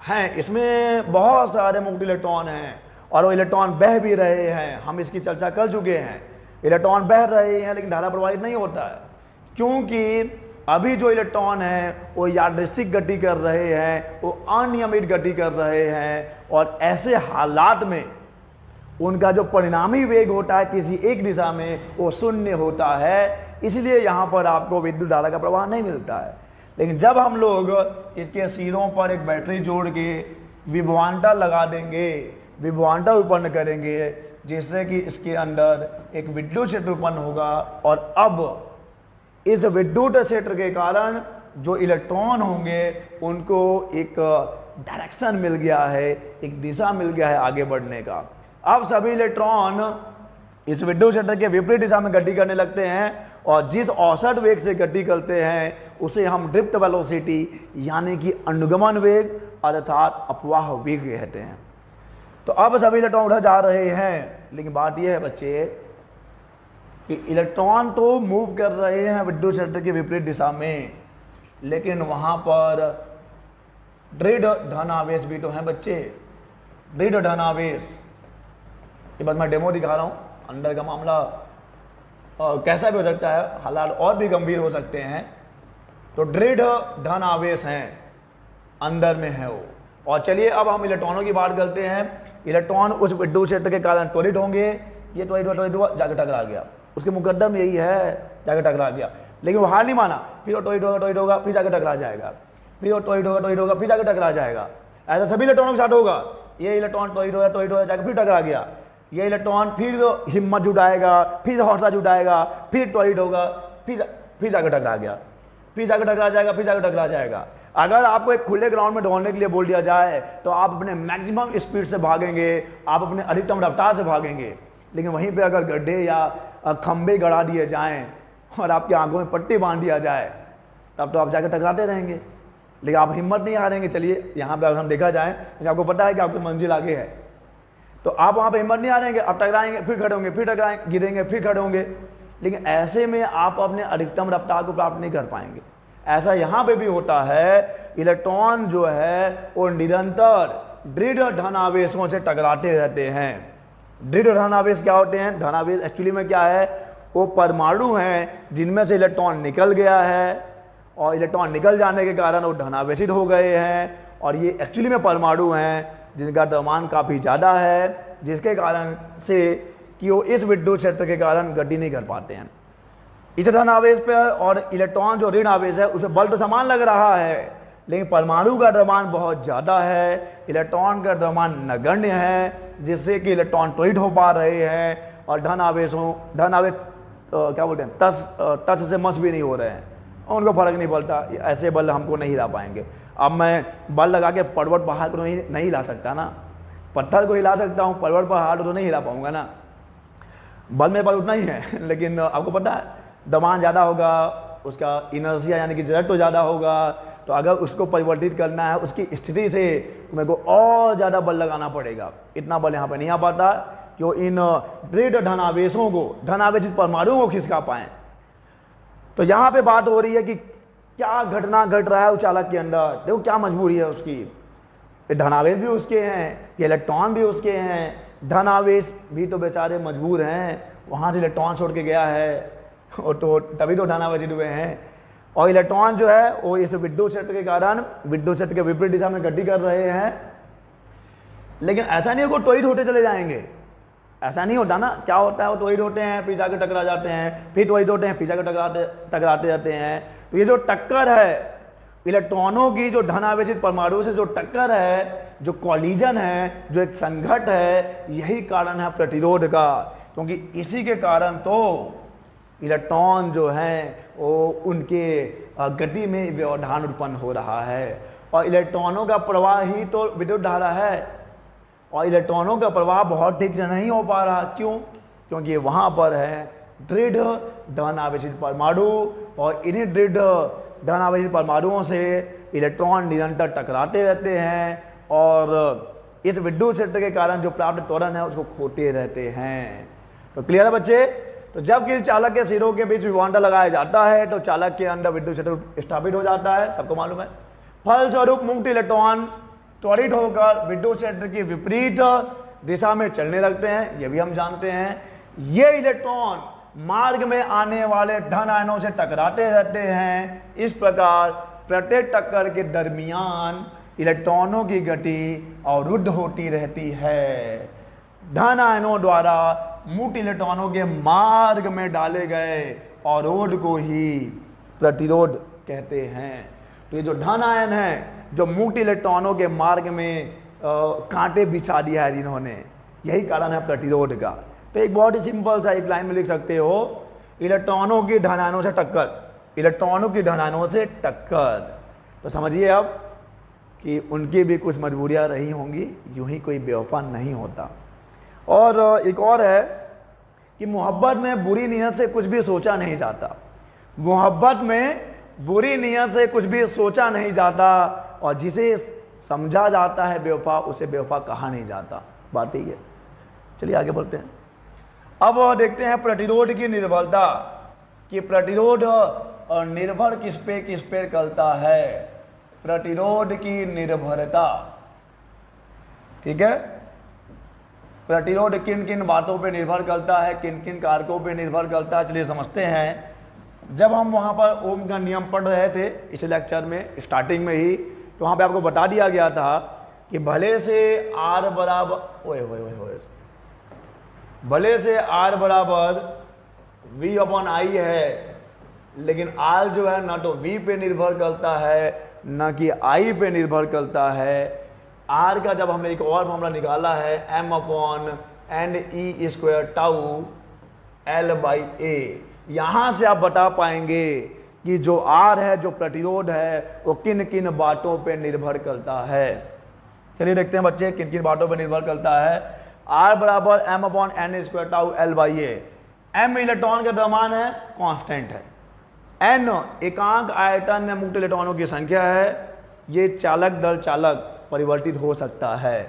है, इसमें बहुत सारे मुक्त इलेक्ट्रॉन हैं और वो इलेक्ट्रॉन बह भी रहे हैं, हम इसकी चर्चा कर चुके हैं। इलेक्ट्रॉन बह रहे हैं लेकिन धारा प्रवाहित नहीं होता है, क्योंकि अभी जो इलेक्ट्रॉन हैं वो यादृच्छिक गति कर रहे हैं, वो अनियमित गति कर रहे हैं, और ऐसे हालात में उनका जो परिणामी वेग होता है किसी एक दिशा में वो शून्य होता है। इसलिए यहाँ पर आपको विद्युत धारा का प्रवाह नहीं मिलता है। लेकिन जब हम लोग इसके सिरों पर एक बैटरी जोड़ के विभवांतर लगा देंगे, विभवांतर उत्पन्न करेंगे, जिससे कि इसके अंदर एक विद्युत क्षेत्र उत्पन्न होगा, और अब इस विद्युत क्षेत्र के कारण जो इलेक्ट्रॉन होंगे उनको एक डायरेक्शन मिल गया है, एक दिशा मिल गया है आगे बढ़ने का। अब सभी इलेक्ट्रॉन इस विद्युत क्षेत्र के विपरीत दिशा में गति करने लगते हैं, और जिस औसत वेग से गति करते हैं उसे हम ड्रिफ्ट वेलोसिटी यानी कि अनुगमन वेग अर्थात अपवाह वेग कहते हैं। तो अब सभी इलेक्ट्रॉन उधर जा रहे हैं, लेकिन बात यह है बच्चे कि इलेक्ट्रॉन तो मूव कर रहे हैं विद्युत क्षेत्र के विपरीत दिशा में, लेकिन वहाँ पर दृढ़ धन आवेश भी तो है बच्चे। दृढ़ धन आवेश, ये बस मैं डेमो दिखा रहा हूँ। अंदर का मामला कैसा भी हो सकता है, हालात और भी गंभीर हो सकते हैं। तो दृढ़ धन आवेश हैं, अंदर में है वो। और चलिए अब हम इलेक्ट्रॉनों की बात करते हैं। इलेक्ट्रॉन उस विद्युत क्षेत्र के कारण त्वरित होंगे, ये त्वरित हुआ जाकर टकरा गया, उसके मुकद्दम यही है, जाकर टकरा गया। लेकिन वो हार नहीं माना, फिर वो त्वरित होगा, फिर जाकर टकरा जाएगा, फिर वो त्वरित होगा, फिर जाकर टकरा जाएगा। ऐसा सभी इलेक्ट्रॉनों के साथ होगा। ये इलेक्ट्रॉन त्वरित होगा जाकर फिर टकरा गया, ये इलेक्ट्रॉन फिर हिम्मत जुटाएगा, फिर हौसला जुटाएगा, फिर त्वरित होगा, फिर जाकर टकरा गया, फिर जाकर टकरा जाएगा, फिर जाकर टकरा जाएगा। अगर आपको एक खुले ग्राउंड में दौड़ने के लिए बोल दिया जाए तो आप अपने मैक्सिमम स्पीड से भागेंगे, आप अपने अधिकतम रफ्तार से भागेंगे। लेकिन वहीं पे अगर गड्ढे या खंबे गड़ा दिए जाएं और आपकी आंखों में पट्टी बांध दिया जाए तब तो आप जाकर टकराते रहेंगे, लेकिन आप हिम्मत नहीं हारेंगे। चलिए यहाँ पे अगर हम देखा जाए तो आपको पता है कि आपकी मंजिल आगे है, तो आप वहाँ पे हिम्मत नहीं हारेंगे, आप टकराएंगे, फिर खड़े होंगे, फिर टकराएंगे, गिरेंगे, फिर खड़े होंगे। लेकिन ऐसे में आप अपने अधिकतम रफ्तार को प्राप्त नहीं कर पाएंगे। ऐसा यहाँ पे भी होता है। इलेक्ट्रॉन जो है वो निरंतर दृढ़ धन आवेशों से टकराते रहते हैं। दृढ़ धन आवेश क्या होते हैं? धन आवेश एक्चुअली में क्या है? वो परमाणु हैं जिनमें से इलेक्ट्रॉन निकल गया है, और इलेक्ट्रॉन निकल जाने के कारण वो धनावेशित हो गए हैं, और ये एक्चुअली में परमाणु हैं जिनका द्रव्यमान काफ़ी ज़्यादा है, जिसके कारण से कि वो इस विद्युत क्षेत्र के कारण गति नहीं कर पाते हैं। इस धन आवेश पर और इलेक्ट्रॉन जो ऋण आवेश है उस पर बल तो समान लग रहा है, लेकिन परमाणु का द्रव्यमान बहुत ज़्यादा है, इलेक्ट्रॉन का द्रव्यमान नगण्य है, जिससे कि इलेक्ट्रॉन त्वरित हो पा रहे हैं, और धन आवेश क्या बोलते हैं, टच से मस भी नहीं हो रहे हैं, उनको फर्क नहीं पड़ता। ऐसे बल हमको नहीं हिला पाएंगे। अब मैं बल लगा के पर्वत पहाड़ को नहीं हिला सकता ना, पत्थर को हिला सकता हूँ, पर्वत पहाड़ तो नहीं हिला पाऊंगा ना। बल मेरे पास उतना ही है, लेकिन आपको पता है दबान ज़्यादा होगा, उसका इनर्शिया यानी कि जड़त्व ज़्यादा होगा, तो अगर उसको परिवर्तित करना है उसकी स्थिति से तो मेरे को और ज़्यादा बल लगाना पड़ेगा। इतना बल यहाँ पर नहीं आ पाता कि वो इन दृढ़ धनावेशों को, धनावेशित परमाणुओं को खिसका पाएँ। तो यहाँ पे बात हो रही है कि क्या घटना घट रहा है उस चालक के अंदर। देखो क्या मजबूरी है उसकी, धनावेश भी उसके हैं, ये इलेक्ट्रॉन भी उसके हैं, धनावेश भी तो बेचारे मजबूर हैं, वहाँ से इलेक्ट्रॉन छोड़ के गया है, और तो तभी तो धनावेशित हुए हैं। और इलेक्ट्रॉन जो है वो इस विद्युत क्षेत्र के कारण विद्युत क्षेत्र के विपरीत दिशा में गति कर रहे हैं। लेकिन ऐसा नहीं है कि टॉयड होते चले जाएंगे, ऐसा नहीं होता ना। क्या होता है, वो टॉयड होते हैं फिर जाके टकरा जाते हैं, फिर टॉयड होते हैं फिर जाके टकराते जाते हैं। तो ये जो टक्कर है इलेक्ट्रॉनों की, जो धन आवेशित परमाणु से जो टक्कर है, जो कॉलिजन है, जो एक संघट है, यही कारण है प्रतिरोध का। क्योंकि इसी के कारण तो इलेक्ट्रॉन जो हैं वो उनके गति में व्यवधान उत्पन्न हो रहा है। और इलेक्ट्रॉनों का प्रवाह ही तो विद्युत धारा है, और इलेक्ट्रॉनों का प्रवाह बहुत ठीक से नहीं हो पा रहा। क्यों? क्योंकि वहाँ पर है दृढ़ धन आवेशित परमाणु, और इन्हीं दृढ़ धन आवेशित परमाणुओं से इलेक्ट्रॉन निरंतर टकराते रहते हैं, और इस विद्युत क्षेत्र के कारण जो प्राप्त त्वरण है उसको खोते रहते हैं। तो क्लियर है बच्चे? तो जब किसी चालक के सिरों के बीच विभवांतर लगाया जाता है तो चालक के अंदर विद्युत क्षेत्र स्थापित हो जाता है, सबको मालूम है। फलस्वरूप मुक्त इलेक्ट्रॉन त्वरित होकर विद्युत क्षेत्र की विपरीत दिशा में चलने लगते हैं, यह भी हम जानते हैं। ये इलेक्ट्रॉन मार्ग में आने वाले धन आयनों से टकराते रहते हैं। इस प्रकार प्रत्येक टक्कर के दरमियान इलेक्ट्रॉनों की गति अवरुद्ध होती रहती है। धन आयनों द्वारा मुक्त इलेक्ट्रॉनों के मार्ग में डाले गए अवरोध को ही प्रतिरोध कहते हैं। तो ये जो धन आयन है, जो मुक्त इलेक्ट्रॉनों के मार्ग में कांटे बिछा दिया है इन्होंने, यही कारण है प्रतिरोध का। तो एक बहुत ही सिंपल सा एक लाइन में लिख सकते हो, इलेक्ट्रॉनों की धन आयनों से टक्कर, इलेक्ट्रॉनों की धन आयनों से टक्कर। तो समझिए अब कि उनकी भी कुछ मजबूरियां रही होंगी, यूं ही कोई बेवफा नहीं होता। और एक और है कि मोहब्बत में बुरी नीयत से कुछ भी सोचा नहीं जाता, मोहब्बत में बुरी नीयत से कुछ भी सोचा नहीं जाता, और जिसे समझा जाता है बेवफा उसे बेवफा कहा नहीं जाता। बात यही है। चलिए आगे बढ़ते हैं। अब देखते हैं प्रतिरोध की निर्भरता, कि प्रतिरोध निर्भर किस पे करता है। प्रतिरोध की निर्भरता, ठीक है, प्रतिरोध किन किन बातों पे निर्भर करता है, किन किन कारकों पे निर्भर करता है, चलिए समझते हैं। जब हम वहाँ पर ओम का नियम पढ़ रहे थे इस लेक्चर में स्टार्टिंग में ही, तो वहाँ पे आपको बता दिया गया था कि भले से आर बराबर भले से आर बराबर वी अपॉन आई है, लेकिन आर जो है ना तो वी पे निर्भर करता है ना कि आई पे निर्भर करता है। आर का जब हमने एक और फॉर्मूला निकाला है, M upon N E square tau L by A, यहाँ से आप बता पाएंगे कि जो आर है, जो प्रतिरोध है, वो किन किन बातों पे निर्भर करता है। चलिए देखते हैं बच्चे किन किन बातों पे निर्भर करता है। आर बराबर M upon N square tau L by A. M electron का द्रव्यमान है, कांस्टेंट है। एन एकांक आयतन में मुक्त इलेक्ट्रॉनों की संख्या है, ये चालक दर चालक परिवर्तित हो सकता है।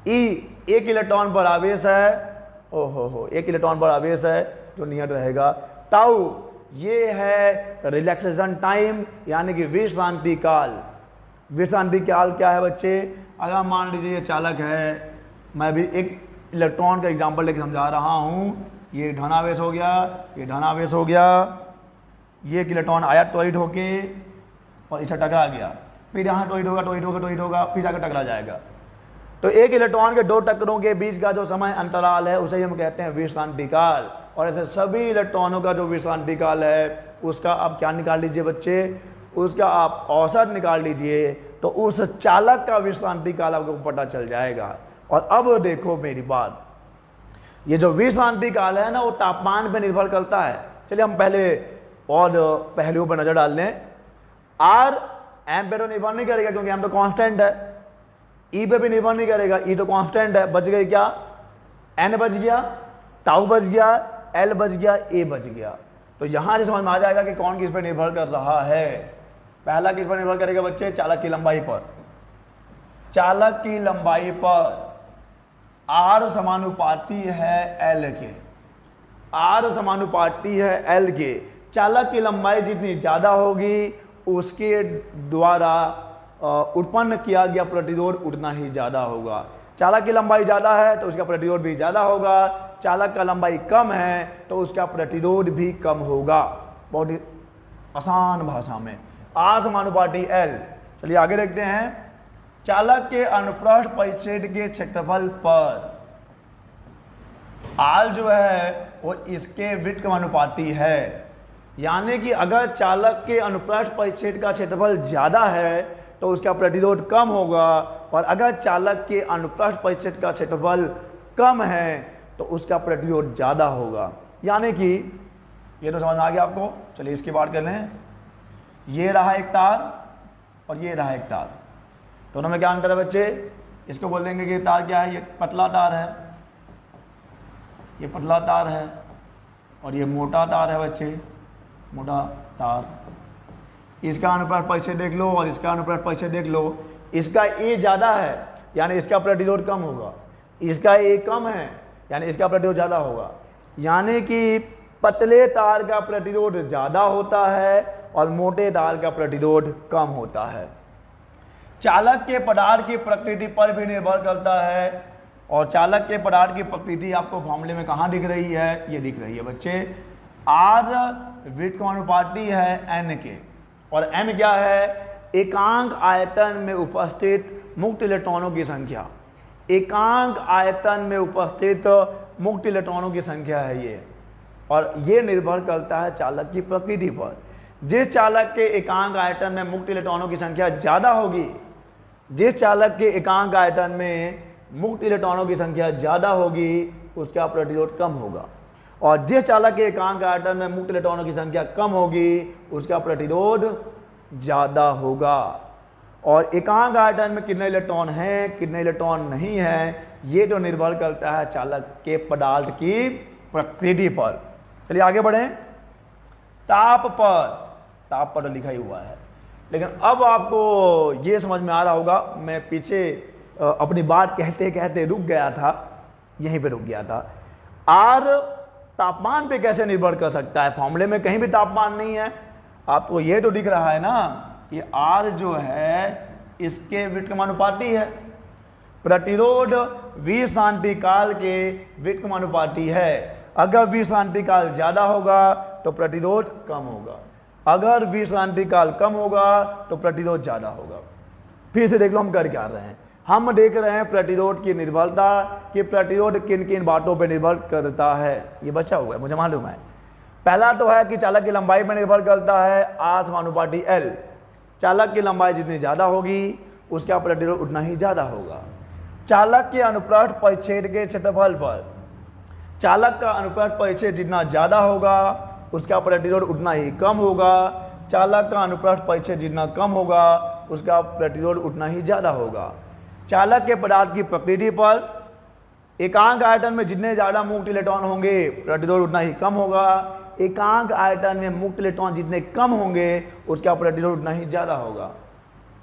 ई एक इलेक्ट्रॉन पर आवेश है, एक इलेक्ट्रॉन पर आवेश है जो नियत रहेगा। टाउ ये है रिलैक्सेशन टाइम, यानी कि विश्रांति काल। विश्रांति काल क्या है बच्चे? अगर मान लीजिए ये चालक है, मैं भी एक इलेक्ट्रॉन का एग्जांपल लेकर समझा रहा हूँ। ये धनावेश हो गया, ये धनावेश हो गया, ये एक इलेक्ट्रॉन आया त्वरित होके और इसे टकरा गया, फिर यहाँ त्वरित होगा, फिर जाकर टकरा जाएगा। तो एक इलेक्ट्रॉन के दो टक्करों के बीच का जो समय अंतराल है उसे हम कहते हैं विश्रांति काल। और ऐसे सभी इलेक्ट्रॉनों का जो विश्रांति काल है उसका आप क्या निकाल लीजिए बच्चे, उसका आप औसत निकाल लीजिए, तो उस चालक का विश्रांति काल आपको पता चल जाएगा। और अब देखो मेरी बात, ये जो विश्रांति काल है ना वो तापमान पे निर्भर करता है। चलिए हम पहले और पहलुओं पर नजर डाल लें। आर एम पे तो निर्भर नहीं करेगा क्योंकि एम तो कांस्टेंट है। ई पे भी निर्भर नहीं करेगा, ई तो कांस्टेंट है। बच गई क्या? एन बच गया, टाउ बच गया, एल बच गया, ए बच गया। तो यहां से समझ में आ जाएगा कि कौन किस पर निर्भर कर रहा है। पहला किस पर निर्भर करेगा बच्चे? चालक की लंबाई पर। चालक की लंबाई पर आर समानुपाती है एल के, आर समानुपाती है एल के। चालक की लंबाई जितनी ज़्यादा होगी उसके द्वारा उत्पन्न किया गया प्रतिरोध उतना ही ज़्यादा होगा। चालक की लंबाई ज़्यादा है तो उसका प्रतिरोध भी ज़्यादा होगा। चालक का लंबाई कम है तो उसका प्रतिरोध भी कम होगा। बहुत ही आसान भाषा में R समानुपाती L। चलिए आगे देखते हैं। चालक के अनुप्रस्थ परिच्छेद के क्षेत्रफल पर R जो है वो इसके विड्थ के अनुपाती है, यानी कि अगर चालक के अनुप्रस्थ परिच्छेद का क्षेत्रफल ज़्यादा है तो उसका प्रतिरोध कम होगा, और अगर चालक के अनुप्रस्थ परिच्छेद का क्षेत्रफल कम है तो उसका प्रतिरोध ज़्यादा होगा। यानी कि ये तो समझ में आ गया आपको। चलिए इसकी बात कर लें। ये रहा एक तार और ये रहा एक तार, दोनों में क्या अंतर है बच्चे? इसको बोलेंगे कि तार क्या है? ये पतला तार है, ये पतला तार है, और ये मोटा तार है बच्चे, मोटा तार। इसका अनुप्रस्थ परिच्छेद देख लो और इसका अनुप्रस्थ परिच्छेद देख लो। इसका ए ज़्यादा है यानी इसका प्रतिरोध कम होगा, इसका ए कम है यानी इसका प्रतिरोध ज़्यादा होगा। यानी कि पतले तार का प्रतिरोध ज़्यादा होता है और मोटे तार का प्रतिरोध कम होता है। चालक के पदार्थ की प्रकृति पर भी निर्भर करता है, और चालक के पदार्थ की प्रकृति आपको फॉर्मूले में कहाँ दिख रही है? ये दिख रही है बच्चे। R विड्थ के अनुपाती है N के, और N क्या है? एकांक आयतन में उपस्थित मुक्त इलेक्ट्रॉनों की संख्या। एकांक आयतन में उपस्थित मुक्त इलेक्ट्रॉनों की संख्या है ये, और ये निर्भर करता है चालक की प्रकृति पर। जिस चालक के एकांक आयतन में मुक्त इलेक्ट्रॉनों की संख्या ज़्यादा होगी, जिस चालक के एकांक आयतन में मुक्त इलेक्ट्रॉनों की संख्या ज़्यादा होगी उसका प्रतिरोध कम होगा, और जिस चालक के एकांक आयतन में मुक्त इलेक्ट्रॉनों की संख्या कम होगी उसका प्रतिरोध ज़्यादा होगा। और एकांक आयतन में कितने इलेक्ट्रॉन हैं, कितने इलेक्ट्रॉन नहीं हैं, ये तो निर्भर करता है चालक के पदार्थ की प्रकृति पर। चलिए आगे बढ़ें। ताप पर लिखा ही हुआ है, लेकिन अब आपको ये समझ में आ रहा होगा, मैं पीछे अपनी बात कहते कहते रुक गया था, यहीं पे रुक गया था। R तापमान पे कैसे निर्भर कर सकता है? फॉर्मूले में कहीं भी तापमान नहीं है, आपको ये तो दिख रहा है ना, ये R जो है इसके विड्थ के अनुपाती है। प्रतिरोध 20 शांतिकाल के विड्थ के अनुपाती है। अगर 20 शांतिकाल ज़्यादा होगा तो प्रतिरोध कम होगा, अगर 20 शांतिकाल कम होगा तो प्रतिरोध ज़्यादा होगा। फिर से देख लो हम कर क्या रहे हैं। हम देख रहे हैं प्रतिरोध की निर्भरता, कि प्रतिरोध किन किन बातों पर निर्भर करता है। ये बचा हुआ है, मुझे मालूम है। पहला तो है कि चालक की लंबाई पर निर्भर करता है, R समानुपाती L। चालक की लंबाई जितनी ज़्यादा होगी उसका प्रतिरोध उतना ही ज़्यादा होगा। चालक के अनुप्रस्थ परिच्छेद के क्षेत्रफल पर, चालक का अनुप्रस्थ परिच्छेद जितना ज़्यादा होगा उसका प्रतिरोध उतना ही कम होगा। चालक का अनुप्रस्थ परिच्छेद जितना कम होगा उसका प्रतिरोध उतना ही ज़्यादा होगा। चालक के पदार्थ की प्रकृति पर, एकांक आयतन में जितने ज़्यादा मुक्त इलेक्ट्रॉन होंगे प्रतिरोध उतना ही कम होगा। एकांक आयतन में मुक्त इलेक्ट्रॉन जितने कम होंगे उसका प्रतिरोध उतना ही ज़्यादा होगा।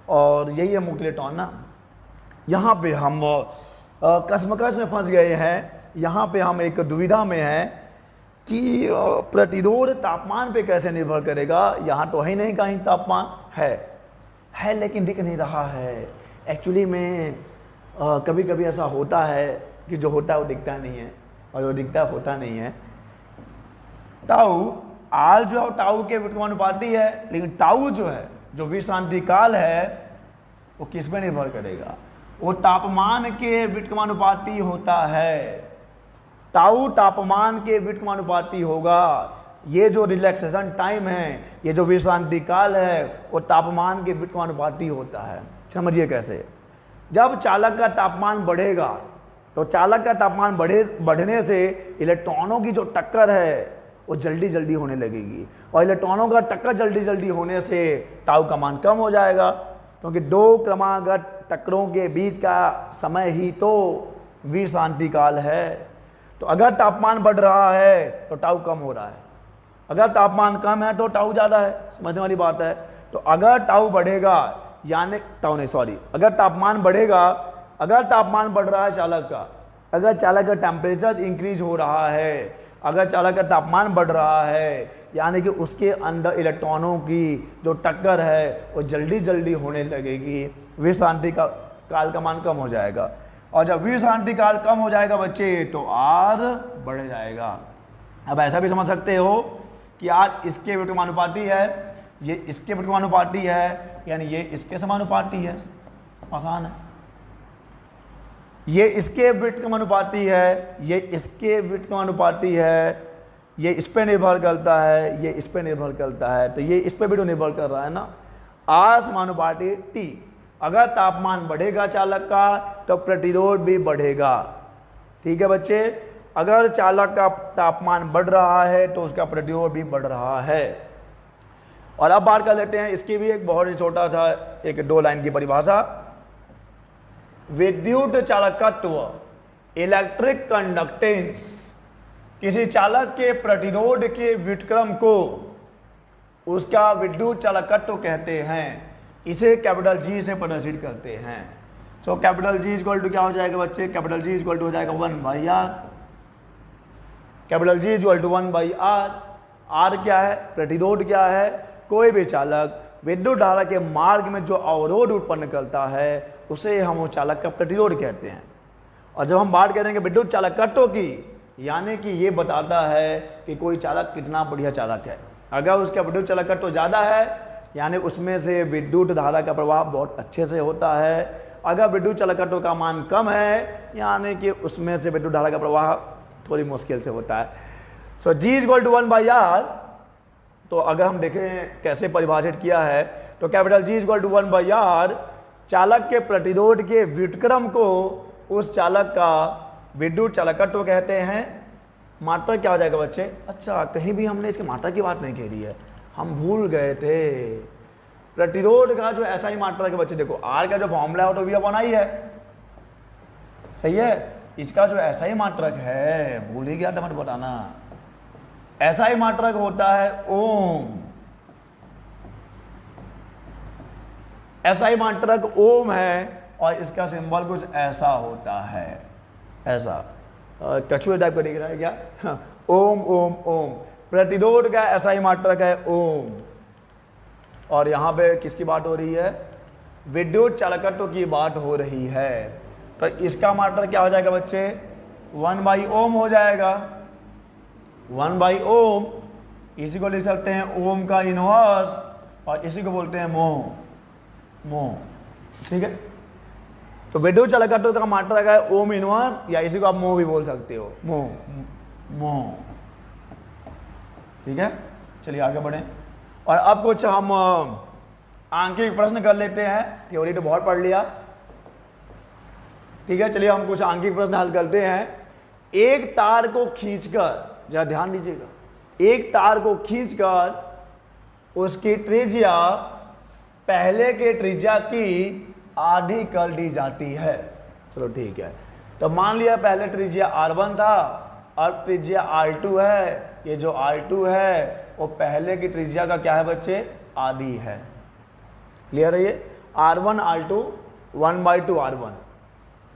और यही है मुक्त इलेक्ट्रॉन ना। यहाँ पे हम कश्मकश में फंस गए हैं, यहाँ पे हम एक दुविधा में हैं कि प्रतिरोध तापमान पे कैसे निर्भर करेगा। यहाँ तो है ही नहीं कहीं तापमान, है लेकिन दिख नहीं रहा है। एक्चुअली में कभी कभी ऐसा होता है कि जो होता है वो दिखता नहीं है, और जो दिखता है होता नहीं है। टाउ R जो है टाउ के विड्थ के अनुपाती है, लेकिन टाउ जो है, जो विश्रांति काल है, वो किस पे निर्भर करेगा? वो तापमान के विड्थ के अनुपाती होता है। टाउ तापमान के विड्थ के अनुपाती होगा। ये जो रिलैक्सेशन टाइम है, ये जो विश्रांति काल है, वो तापमान के विड्थ के अनुपाती होता है। समझिए कैसे। जब चालक का तापमान बढ़ेगा तो चालक का तापमान बढ़ने से इलेक्ट्रॉनों की जो टक्कर है वो जल्दी जल्दी होने लगेगी, और इलेक्ट्रॉनों का टक्कर जल्दी जल्दी होने से टाउ का मान कम हो जाएगा, क्योंकि दो क्रमागत टक्करों के बीच का समय ही तो विश्रांति काल है। तो अगर तापमान बढ़ रहा है तो टाउ कम हो रहा है, अगर तापमान कम है तो टाउ ज़्यादा है। समझने वाली बात है। तो अगर टाउ बढ़ेगा यानी अगर तापमान बढ़ेगा, अगर तापमान बढ़ रहा है चालक का, अगर चालक का टेम्परेचर इंक्रीज हो रहा है, अगर चालक का तापमान बढ़ रहा है, यानी कि उसके अंदर इलेक्ट्रॉनों की जो टक्कर है वो जल्दी जल्दी होने लगेगी, विश्रांति का काल का मान कम हो जाएगा। और जब विश्रांति काल कम हो जाएगा बच्चे तो R बढ़ जाएगा। अब ऐसा भी समझ सकते हो कि R इसके विड्थ के अनुपाती है, ये इसके समानुपाती है, यानी ये इसके समानुपाती है, आसान है। ये इसके व्युत्क्रमानुपाती है, ये इसके व्युत्क्रमानुपाती है, ये इस पे निर्भर करता है, ये इस पे निर्भर करता है, तो ये इस पे भी तो निर्भर कर रहा है ना। R समानुपाती T। अगर तापमान बढ़ेगा चालक का तो प्रतिरोध भी बढ़ेगा। ठीक है बच्चे, अगर चालक का तापमान बढ़ रहा है तो उसका प्रतिरोध भी बढ़ रहा है। और अब बात कर लेते हैं इसकी भी एक बहुत ही छोटा सा एक 2 लाइन की परिभाषा। विद्युत चालकत्व, इलेक्ट्रिक कंडक्टेंस, किसी चालक के प्रतिरोध के व्युत्क्रम को उसका विद्युत चालकत्व कहते हैं। इसे कैपिटल जी से प्रदर्शित करते हैं। So capital G equal to क्या हो जाएगा बच्चे, कैपिटल जी इक्वल टू हो जाएगा 1/r। Capital G equal to 1/r। R क्या है, प्रतिरोध क्या है, कोई भी चालक विद्युत धारा के मार्ग में जो अवरोध उत्पन्न करता है उसे हम उस चालक का प्रतिरोध कहते हैं। और जब हम बात करेंगे विद्युत चालकत्व की, यानी कि ये बताता है कि कोई चालक कितना बढ़िया चालक है। अगर उसका विद्युत चालकत्व ज़्यादा है यानी उसमें से विद्युत धारा का प्रवाह बहुत अच्छे से होता है। अगर विद्युत चालकत्व का मान कम है यानी कि उसमें से विद्युत धारा का प्रवाह थोड़ी मुश्किल से होता है। सो G इक्वल टू 1/r। तो अगर हम देखें कैसे परिभाषित किया है तो capital G equal to 1/r चालक के प्रतिरोध के व्युत्क्रम को उस चालक का विद्युत चालकत्व कहते हैं। मात्रा क्या हो जाएगा बच्चे, अच्छा कहीं भी हमने इसकी मात्रा की बात नहीं कह रही है, हम भूल गए थे। प्रतिरोध का जो ऐसा ही मात्रा के बच्चे देखो, आर का जो फॉर्मूला है वो तो V/I है, सही है। इसका जो ऐसा ही मात्रक है, भूल ही गया था मत बताना, ऐसा ही मात्रक होता है ओम। ऐसा ही मात्रक ओम है और इसका सिंबल कुछ ऐसा होता है, ऐसा कछुए टाइप का दिख रहा है क्या, ओम ओम ओम। प्रतिरोध का ऐसा ही मात्रक है ओम। और यहाँ पे किसकी बात हो रही है, विद्युत चालकत्व की बात हो रही है। तो इसका मात्रक क्या हो जाएगा बच्चे, 1/ओम हो जाएगा। 1/ओम, इसी को लिख सकते हैं ओम का इनवर्स और इसी को बोलते हैं मोह। ठीक है, तो विद्युत चालकत्व का मात्रक है ओम इनवर्स, या इसी को आप मोह भी बोल सकते हो, मोह। ठीक है, चलिए आगे बढ़ें। और अब कुछ हम आंकिक प्रश्न कर लेते हैं। थ्योरी तो बहुत पढ़ लिया, ठीक है, चलिए हम कुछ आंकिक प्रश्न हल करते हैं। एक तार को खींचकर, जरा ध्यान दीजिएगा, एक तार को खींचकर उसकी त्रिज्या पहले के त्रिज्या की आधी कर दी जाती है। चलो ठीक है, तो मान लिया पहले त्रिज्या R1 था, अब त्रिज्या R2 है। ये जो R2 है वो पहले की त्रिज्या का क्या है बच्चे, आधी है। क्लियर है, ये R1 R2 1/2 R1।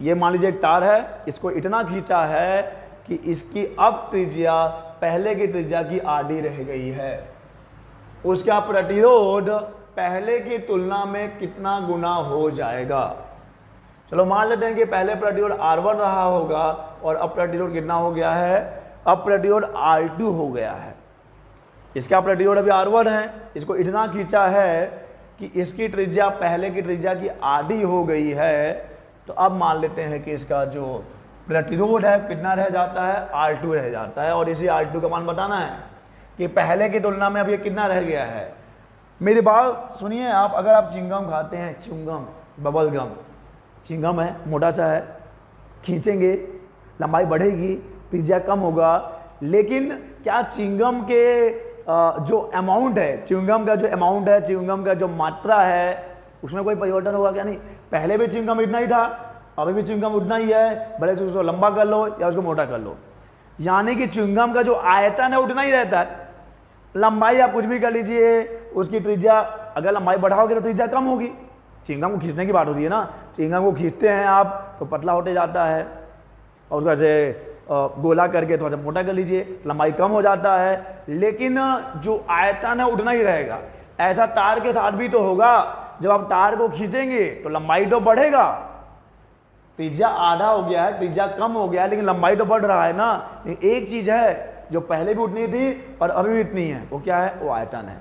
ये मान लीजिए एक तार है, इसको इतना खींचा है कि इसकी अब त्रिज्या पहले की त्रिज्या की आधी रह गई है। उसका प्रतिरोध पहले की तुलना में कितना गुना हो जाएगा। चलो मान लेते हैं कि पहले प्रतिरोध R1 रहा होगा और अब प्रतिरोध कितना हो गया है, अब प्रतिरोध R2 हो गया है। इसका प्रतिरोध अभी R1 है, इसको इतना खींचा है कि इसकी त्रिज्या पहले की त्रिज्या की आधी हो गई है। तो अब मान लेते हैं कि इसका जो प्रतिरोध है कितना रह जाता है, R2 रह जाता है। और इसी R2 का मान बताना है कि पहले की तुलना में अब ये कितना रह गया है। मेरी बात सुनिए आप, अगर आप चिंगम खाते हैं, च्युइंगम, बबल गम, चिंगम है, मोटा सा है, खींचेंगे लंबाई बढ़ेगी, त्रिज्या कम होगा, लेकिन क्या चिंगम के जो अमाउंट है, च्युइंगम का जो अमाउंट है, च्युइंगम का जो मात्रा है, उसमें कोई परिवर्तन होगा क्या? नहीं, पहले भी च्युइंगम इतना ही था, अभी भी च्युइंगम उतना ही है, भले से उसको लंबा कर लो या उसको मोटा कर लो। यानी कि च्युइंगम का जो आयतन है उतना ही रहता है। लंबाई आप कुछ भी कर लीजिए, उसकी त्रिज्या अगर लंबाई बढ़ाओगे तो त्रिज्या कम होगी। च्युइंगम को खींचने की बात होती है ना, च्युइंगम को खींचते हैं आप तो पतला होते जाता है, और उसका से गोला करके थोड़ा सा मोटा कर लीजिए, लंबाई कम हो जाता है, लेकिन जो आयतन है उतना ही रहेगा। ऐसा तार के साथ भी तो होगा, जब आप तार को खींचेंगे तो लंबाई तो बढ़ेगा, त्रिज्या आधा हो गया है, त्रिज्या कम हो गया है, लेकिन लंबाई तो बढ़ रहा है ना। एक चीज है जो पहले भी उतनी थी और अभी भी इतनी है, वो क्या है? वो आयतन है।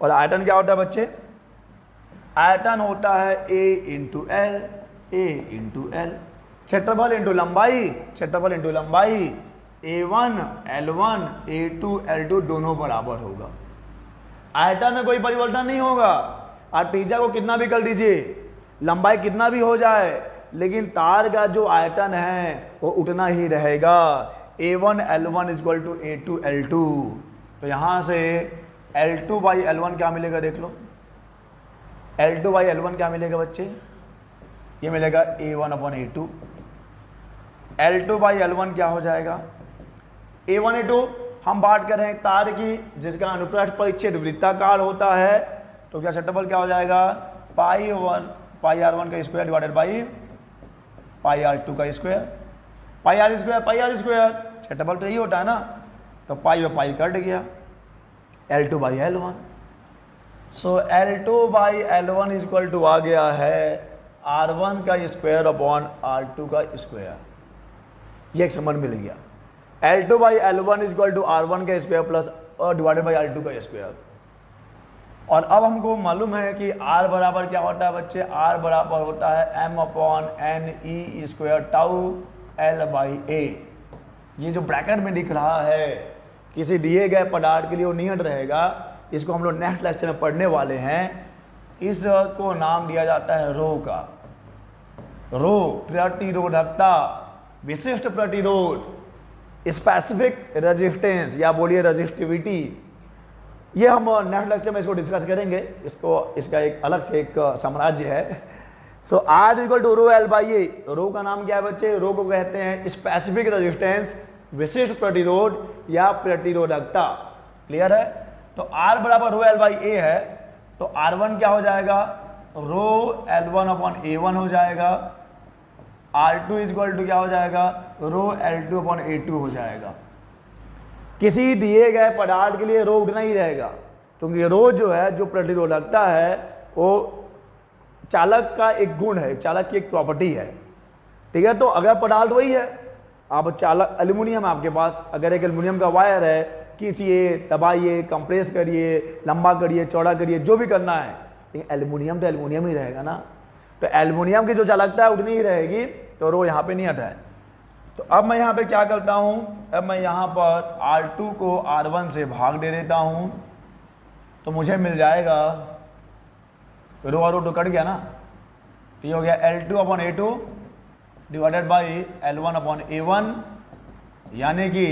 और आयतन क्या होता है बच्चे? आयतन होता है A into L, A into L. क्षेत्रफल इंटू लंबाई, क्षेत्रफल इंटू लंबाई, A1 L1 A2 L2 दोनों बराबर होगा। आयतन में कोई परिवर्तन नहीं होगा। आप त्रिज्या को कितना भी कर दीजिए, लंबाई कितना भी हो जाए, लेकिन तार का जो आयतन है वो उतना ही रहेगा। A1 L1 equal to A2 L2। तो यहां से L2 बाई L1 क्या मिलेगा देख लो। L2 बाई L1 क्या मिलेगा बच्चे? ये मिलेगा A1 upon A2। L2 by L1 क्या हो जाएगा? A1 A2। हम बात कर रहे हैं तार की जिसका अनुप्रस्थ परिच्छेद वृत्ताकार होता है, तो क्या क्षेत्रफल क्या हो जाएगा? पाई R1 का square divided by pi R2 का स्क्वायर, पाई R स्क्वायर। क्षेत्रफल तो यही होता है ना, तो पाई और पाई कट गया, L2 by L1। So L2 by L1 equal to आ गया है R1 का स्क्वायर अपॉन R2 का स्क्वायर। ये एक समझ मिल गया। L2 by L1 equal to R1 का square plus divided by R2 का स्क्वायर। और अब हमको मालूम है कि R बराबर क्या होता है बच्चे? R बराबर होता है M upon N E square tau L by A. ये जो ब्रैकेट में दिख रहा है किसी दिए गए पदार्थ के लिए वो नियत रहेगा। इसको हम लोग नेक्स्ट लेक्चर में पढ़ने वाले हैं। इसको नाम दिया जाता है रो का। रो प्रतिरोधकता, विशिष्ट प्रतिरोध, स्पेसिफिक रेजिस्टेंस या बोलिए रेजिस्टिविटी। ये हम नेक्स्ट लेक्चर में इसको डिस्कस करेंगे। इसका एक अलग से एक साम्राज्य है। So R equal to rho L by A. Rho का नाम क्या है बच्चे? रो को कहते हैं स्पेसिफिक रेजिस्टेंस, विशिष्ट प्रतिरोध या प्रतिरोधकता। क्लियर है? तो R बराबर रो एल बाई ए है, तो R1 क्या हो जाएगा? रो L1 अपॉन A1 हो जाएगा। R2 इक्वल टू क्या हो जाएगा? रो L2 अपॉन A2 हो जाएगा। किसी दिए गए पदार्थ के लिए रो उठना ही रहेगा, क्योंकि रो जो है, जो प्रतिरोधकता है, वो चालक का एक गुण है, चालक की एक प्रॉपर्टी है। ठीक है? तो अगर पदार्थ वही है, आप चालक एल्यूमिनियम आपके पास, अगर एक एल्यूमिनियम का वायर है, खींचिए, दबाइए, कंप्रेस करिए, लंबा करिए, चौड़ा करिए, जो भी करना है, लेकिन एल्यूमिनियम तो एल्यूमिनियम ही रहेगा ना। तो एल्यूमिनियम की जो चालकता है उतनी ही रहेगी, तो रो यहाँ पे नहीं हटा है। तो अब मैं यहाँ पे क्या करता हूँ? अब मैं यहाँ पर R2 को R1 से भाग दे देता हूँ, तो मुझे मिल जाएगा, रो और रो तो कट गया ना, तो ये हो गया L2 upon A2 divided by L1 upon A1, यानी कि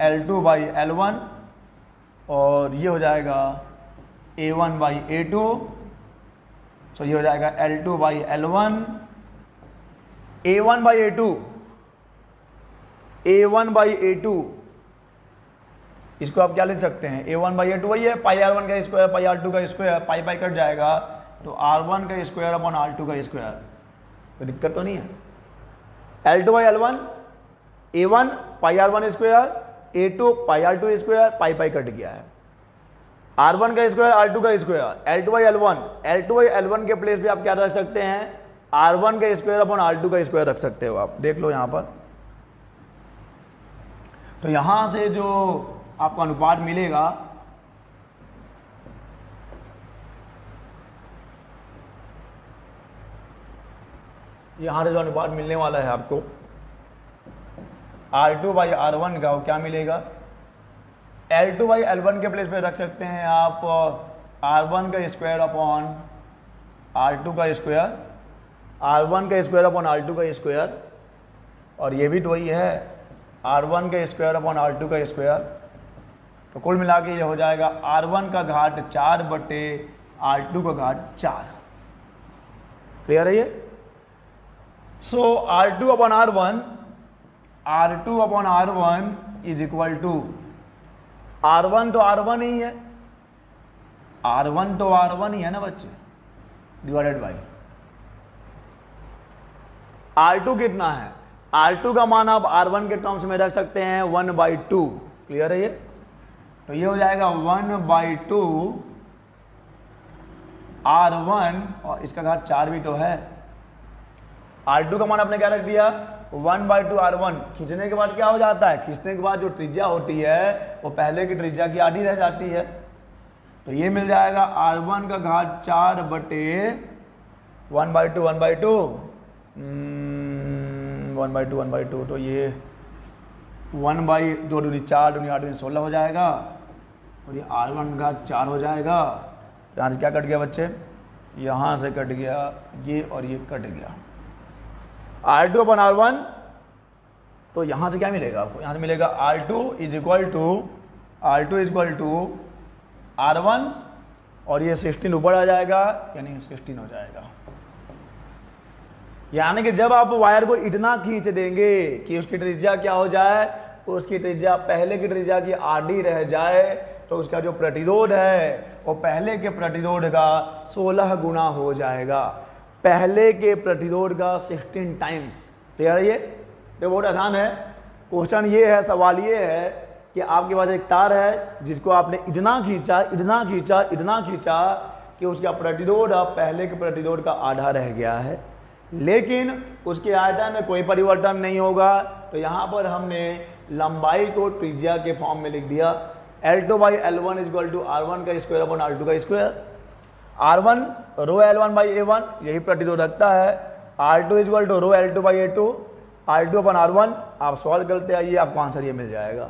L2 बाई L1, और ये हो जाएगा A1 बाई A2। तो ये हो जाएगा L2 by L1, A1 by A2, A1 by A2। इसको आप क्या लिख सकते हैं? A1 बाई A2 वही है, पाई R1 का स्क्वायर पाई R2 का स्क्वायर, पाई पाई कट जाएगा, तो R1 का स्क्वायर अपॉन R2 का स्क्वायर। कोई दिक्कत तो नहीं है? L2 by L1, A1 pi R1 square, A2 pi R2 square, pi pi cut गया है, R1 का स्क्वायर R2 का square, L2 by L1। L2 by L1 के प्लेस पे आप क्या रख सकते हैं? R1 का स्क्वायर अपॉन R2 का स्क्वायर रख सकते हो। आप देख लो यहाँ पर, तो यहां से जो आपको अनुपात मिलेगा, यहां से जो अनुपात मिलने वाला है आपको R2 बाई R1 का, वो क्या मिलेगा? L2 बाई L1 के प्लेस पे रख सकते हैं आप R1 का स्क्वायर अपॉन R2 का स्क्वायर, R1 का स्क्वायर अपॉन R2 का स्क्वायर, और ये भी तो वही है, R1 का स्क्वायर अपॉन R2 का स्क्वायर। तो कुल मिला के ये हो जाएगा R1 का घात 4 बटे R2 का घात 4। क्लियर है ये? So R2 upon R1, R2 upon R1 is equal to, R1 तो R1 ही है, R1 तो R1 ही है ना बच्चे, डिवाइडेड बाई R2 कितना है? R2 का मान आप R1 के टर्म्स में रख सकते हैं 1/2। क्लियर है ये? तो ये हो जाएगा 1/2 R1, और इसका घात 4 भी तो है। R2 का मान आपने क्या रख दिया? 1/2 R1। खींचने के बाद क्या हो जाता है? खींचने के बाद जो त्रिज्या होती है वो पहले की त्रिज्या की आधी रह जाती है। तो ये मिल जाएगा R1 का घात 4 बटे 1/2 1/2 1/2 1/2, तो ये 1/2 दूनी 4 दूनी 8 दूनी 16 हो जाएगा, और ये R1 का 4 हो जाएगा। यहाँ से क्या कट गया बच्चे, यहाँ से कट गया ये और ये कट गया, R2/R1। तो यहाँ से क्या मिलेगा आपको, यहाँ से मिलेगा R2 is equal to R1, और ये 16 ऊपर आ जाएगा, यानी 16 हो जाएगा। यानी कि जब आप वायर को इतना खींच देंगे कि उसकी त्रिज्या क्या हो जाए, उसकी त्रिज्या पहले की त्रिज्या की आधी रह जाए, तो उसका जो प्रतिरोध है वो पहले के प्रतिरोध का 16 गुना हो जाएगा, पहले के प्रतिरोध का 16 टाइम्स। क्लियर है? ये तो बहुत आसान है। क्वेश्चन ये है, सवाल ये है कि आपके पास एक तार है जिसको आपने इतना खींचा इतना खींचा इतना खींचा कि उसका प्रतिरोध पहले के प्रतिरोध का आधा रह गया है, लेकिन उसके आयतन में कोई परिवर्तन नहीं होगा। तो यहाँ पर हमने लंबाई को त्रिज्या के फॉर्म में लिख दिया, L2/L1 इक्वल टू R1 का स्क्वायर अपन R2 का स्क्वायर। R1 रो L1/A1 यही प्रतिरोध रखता है, R2 equal to row L2/A2 R2/R1। आप सॉल्व करते आइए, आपको आंसर ये मिल जाएगा।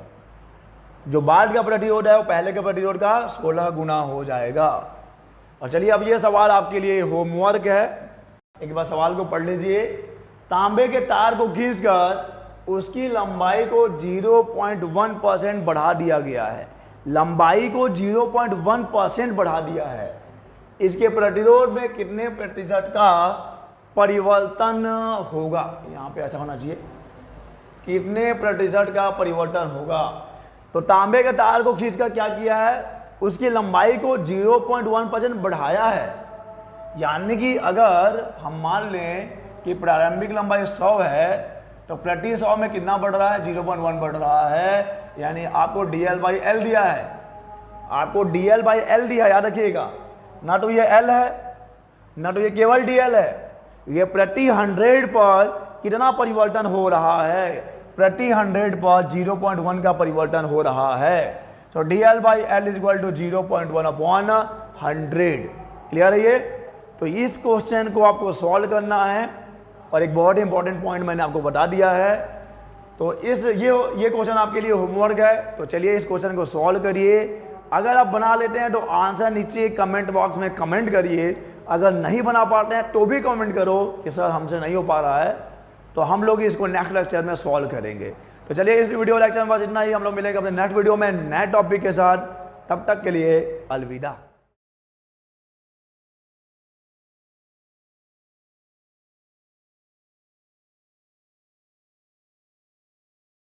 जो बाद का प्रतिरोध है वो पहले के प्रतिरोध का 16 गुना हो जाएगा। और चलिए अब ये सवाल आपके लिए होमवर्क है, एक बार सवाल को पढ़ लीजिए। तांबे के तार को खींचकर उसकी लंबाई को 0.1% बढ़ा दिया गया है, लंबाई को 0.1% बढ़ा दिया है। इसके प्रतिरोध में कितने प्रतिशत का परिवर्तन होगा, यहाँ पे ऐसा होना चाहिए, कितने प्रतिशत का परिवर्तन होगा। तो तांबे के तार को खींचकर क्या किया है, उसकी लंबाई को 0.1% बढ़ाया है। यानी कि अगर हम मान लें कि प्रारंभिक लंबाई 100 है, तो प्रति 100 में कितना बढ़ रहा है, 0.1 बढ़ रहा है। यानी आपको dl/L दिया है, आपको dl/L दिया, याद रखिएगा। ना तो ये L है ना तो ये केवल dl है, ये प्रति 100 पर कितना परिवर्तन हो रहा है, प्रति 100 पर 0.1 का परिवर्तन हो रहा है। तो dl/L is equal to 0.1/100। Clear है ये? तो इस क्वेश्चन को आपको सॉल्व करना है, और एक बहुत इंपॉर्टेंट पॉइंट मैंने आपको बता दिया है। तो ये क्वेश्चन आपके लिए होमवर्क है। तो चलिए इस क्वेश्चन को सॉल्व करिए। अगर आप बना लेते हैं तो आंसर नीचे कमेंट बॉक्स में कमेंट करिए, अगर नहीं बना पाते हैं तो भी कमेंट करो कि सर हमसे नहीं हो पा रहा है, तो हम लोग इसको नेक्स्ट लेक्चर में सॉल्व करेंगे। तो चलिए इस वीडियो लेक्चर में बस इतना ही, हम लोग मिलेंगे अपने नेक्स्ट वीडियो में नए टॉपिक के साथ। तब तक के लिए अलविदा।